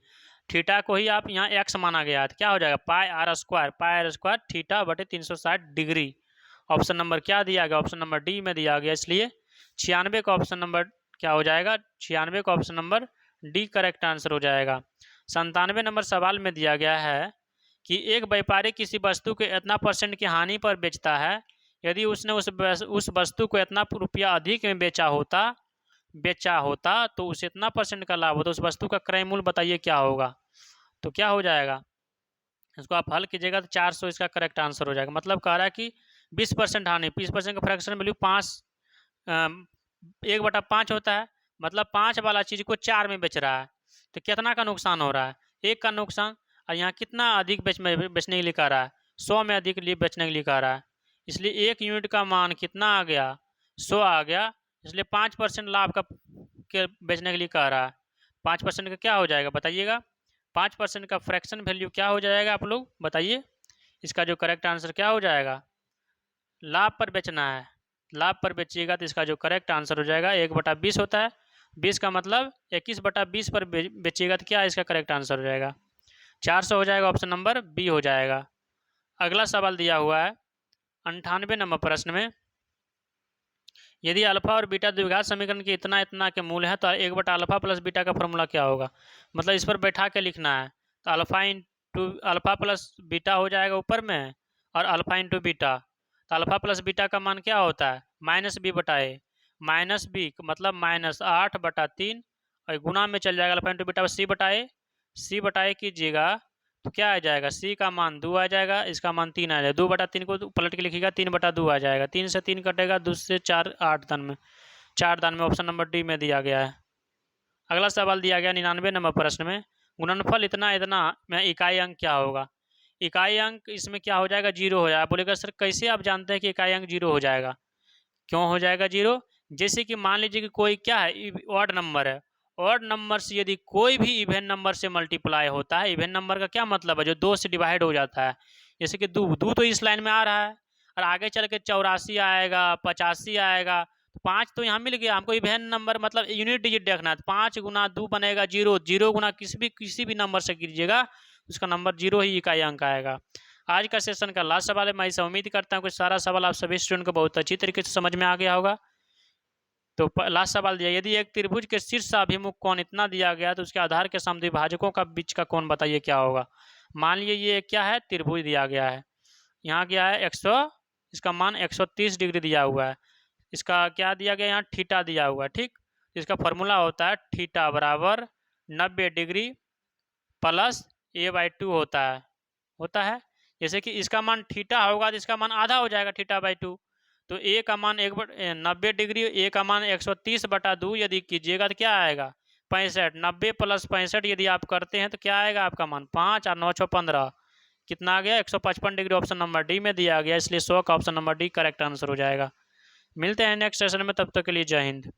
थीटा को ही आप यहाँ x माना गया है, तो क्या हो जाएगा, पाई आर स्क्वायर थीटा बटे 360 डिग्री। ऑप्शन नंबर क्या दिया गया, ऑप्शन नंबर डी में दिया गया। इसलिए 96 का ऑप्शन नंबर क्या हो जाएगा, 96 का option number D correct answer हो जाएगा। 97 नंबर सवाल में दिया गया है कि एक व्यापारी किसी वस्तु के इतना % की हानि पर बेचता है, यदि उसने उस वस्तु को इतना रुपया अधिक में बेचा होता तो उसे इतना % का लाभ होता। उस वस्तु का क्रय मूल्य बताइए क्या होगा। तो क्या हो जाएगा, इसको आप हल कीजिएगा तो 400 इसका करेक्ट आंसर हो जाएगा। मतलब कह रहा है कि 20% हानि, 20% का फ्रैक्शन वैल्यू 1/5 होता है, मतलब 5 वाला चीज़ को 4 में बेच रहा है, तो कितना का नुकसान हो रहा है, 1 का नुकसान। और यहाँ कितना अधिक बेचने के लिए कह रहा है, 100 में अधिक लिए बेचने के लिए कह रहा है। इसलिए 1 यूनिट का मान कितना आ गया, 100 आ गया। इसलिए 5% लाभ का के बेचने के लिए कह रहा है। 5% का क्या हो जाएगा बताइएगा, 5% का फ्रैक्शन वैल्यू क्या हो जाएगा, आप लोग बताइए। इसका जो करेक्ट आंसर क्या हो जाएगा, लाभ पर बेचना है, लाभ पर बेचिएगा तो इसका जो करेक्ट आंसर हो जाएगा 1/20 होता है। 20 का मतलब 21/20 पर बेचिएगा तो क्या इसका करेक्ट आंसर हो जाएगा, 400 हो जाएगा। ऑप्शन नंबर बी हो जाएगा। अगला सवाल दिया हुआ है 98 नंबर प्रश्न में, यदि अल्फा और बीटा द्विघात समीकरण के इतना इतना के मूल है, तो 1/अल्फा प्लस बीटा का फॉर्मूला क्या होगा। मतलब इस पर बैठा के लिखना है, तो अल्फा प्लस बीटा हो जाएगा ऊपर में, और अल्फा इंटू बीटा। तो अल्फा प्लस बीटा का मान क्या होता है, -b/a। -b मतलब -8/3, और गुना में चल जाएगा alpha into beta c/a। c/a कीजिएगा तो क्या आ जाएगा, c का मान 2 आ जाएगा, इसका मान 3 आ जाएगा। 2/3 को पलट के लिखिएगा, 3/2 आ जाएगा। 3 से 3 कटेगा, 2 से 4 8 दान में, 4 दान में। ऑप्शन नंबर डी में दिया गया है। अगला सवाल दिया गया 99 नंबर प्रश्न में, गुणनफल इतना इतना में इकाई अंक क्या होगा। इकाई अंक इसमें क्या हो जाएगा, 0 हो जाएगा। बोलेगा सर कैसे आप जानते हैं कि इकाई अंक 0 हो जाएगा, क्यों हो जाएगा 0। जैसे कि मान लीजिए कि कोई क्या है, ऑड नंबर है, ऑड नंबर से यदि कोई भी इवेन नंबर से मल्टीप्लाई होता है, इवेन नंबर का क्या मतलब है, जो 2 से डिवाइड हो जाता है। जैसे कि दो तो इस लाइन में आ रहा है, और आगे चल के 84 आएगा, 85 आएगा, तो 5 तो यहाँ मिल गया हमको। इवेन नंबर मतलब यूनिट डिजिट देखना है, 5 गुना 2 बनेगा 0, 0 गुना किसी भी नंबर से कीजिएगा उसका नंबर 0 ही इकाई अंक आएगा। आज का सेशन का लास्ट सवाल है। मैं इसे उम्मीद करता हूँ कि सारा सवाल आप सभी स्टूडेंट को बहुत अच्छी तरीके से समझ में आ गया होगा। तो लास्ट सवाल दिया, यदि एक त्रिभुज के शीर्ष अभिमुख कोण इतना दिया गया, तो उसके आधार के समद्विभाजकों का बीच का कोण बताइए क्या होगा। मान लीजिए ये क्या है, त्रिभुज दिया गया है, यहाँ क्या है 100, इसका मान 130 डिग्री दिया हुआ है, इसका क्या दिया गया, यहाँ थीटा दिया हुआ है, ठीक। इसका फॉर्मूला होता है थीटा बराबर 90 डिग्री प्लस a/2 होता है। जैसे कि इसका मान थीटा होगा तो इसका मान आधा हो जाएगा थीटा/2। तो a का मान 90 डिग्री, a का मान 130/2 यदि कीजिएगा तो क्या आएगा 65। 90 प्लस 65 यदि आप करते हैं तो क्या आएगा आपका मान 5 और 9 6 15 कितना आ गया 155 डिग्री। ऑप्शन नंबर डी में दिया गया, इसलिए 100 का option number D correct answer हो जाएगा। मिलते हैं नेक्स्ट सेशन में, तब तक के लिए जय हिंद।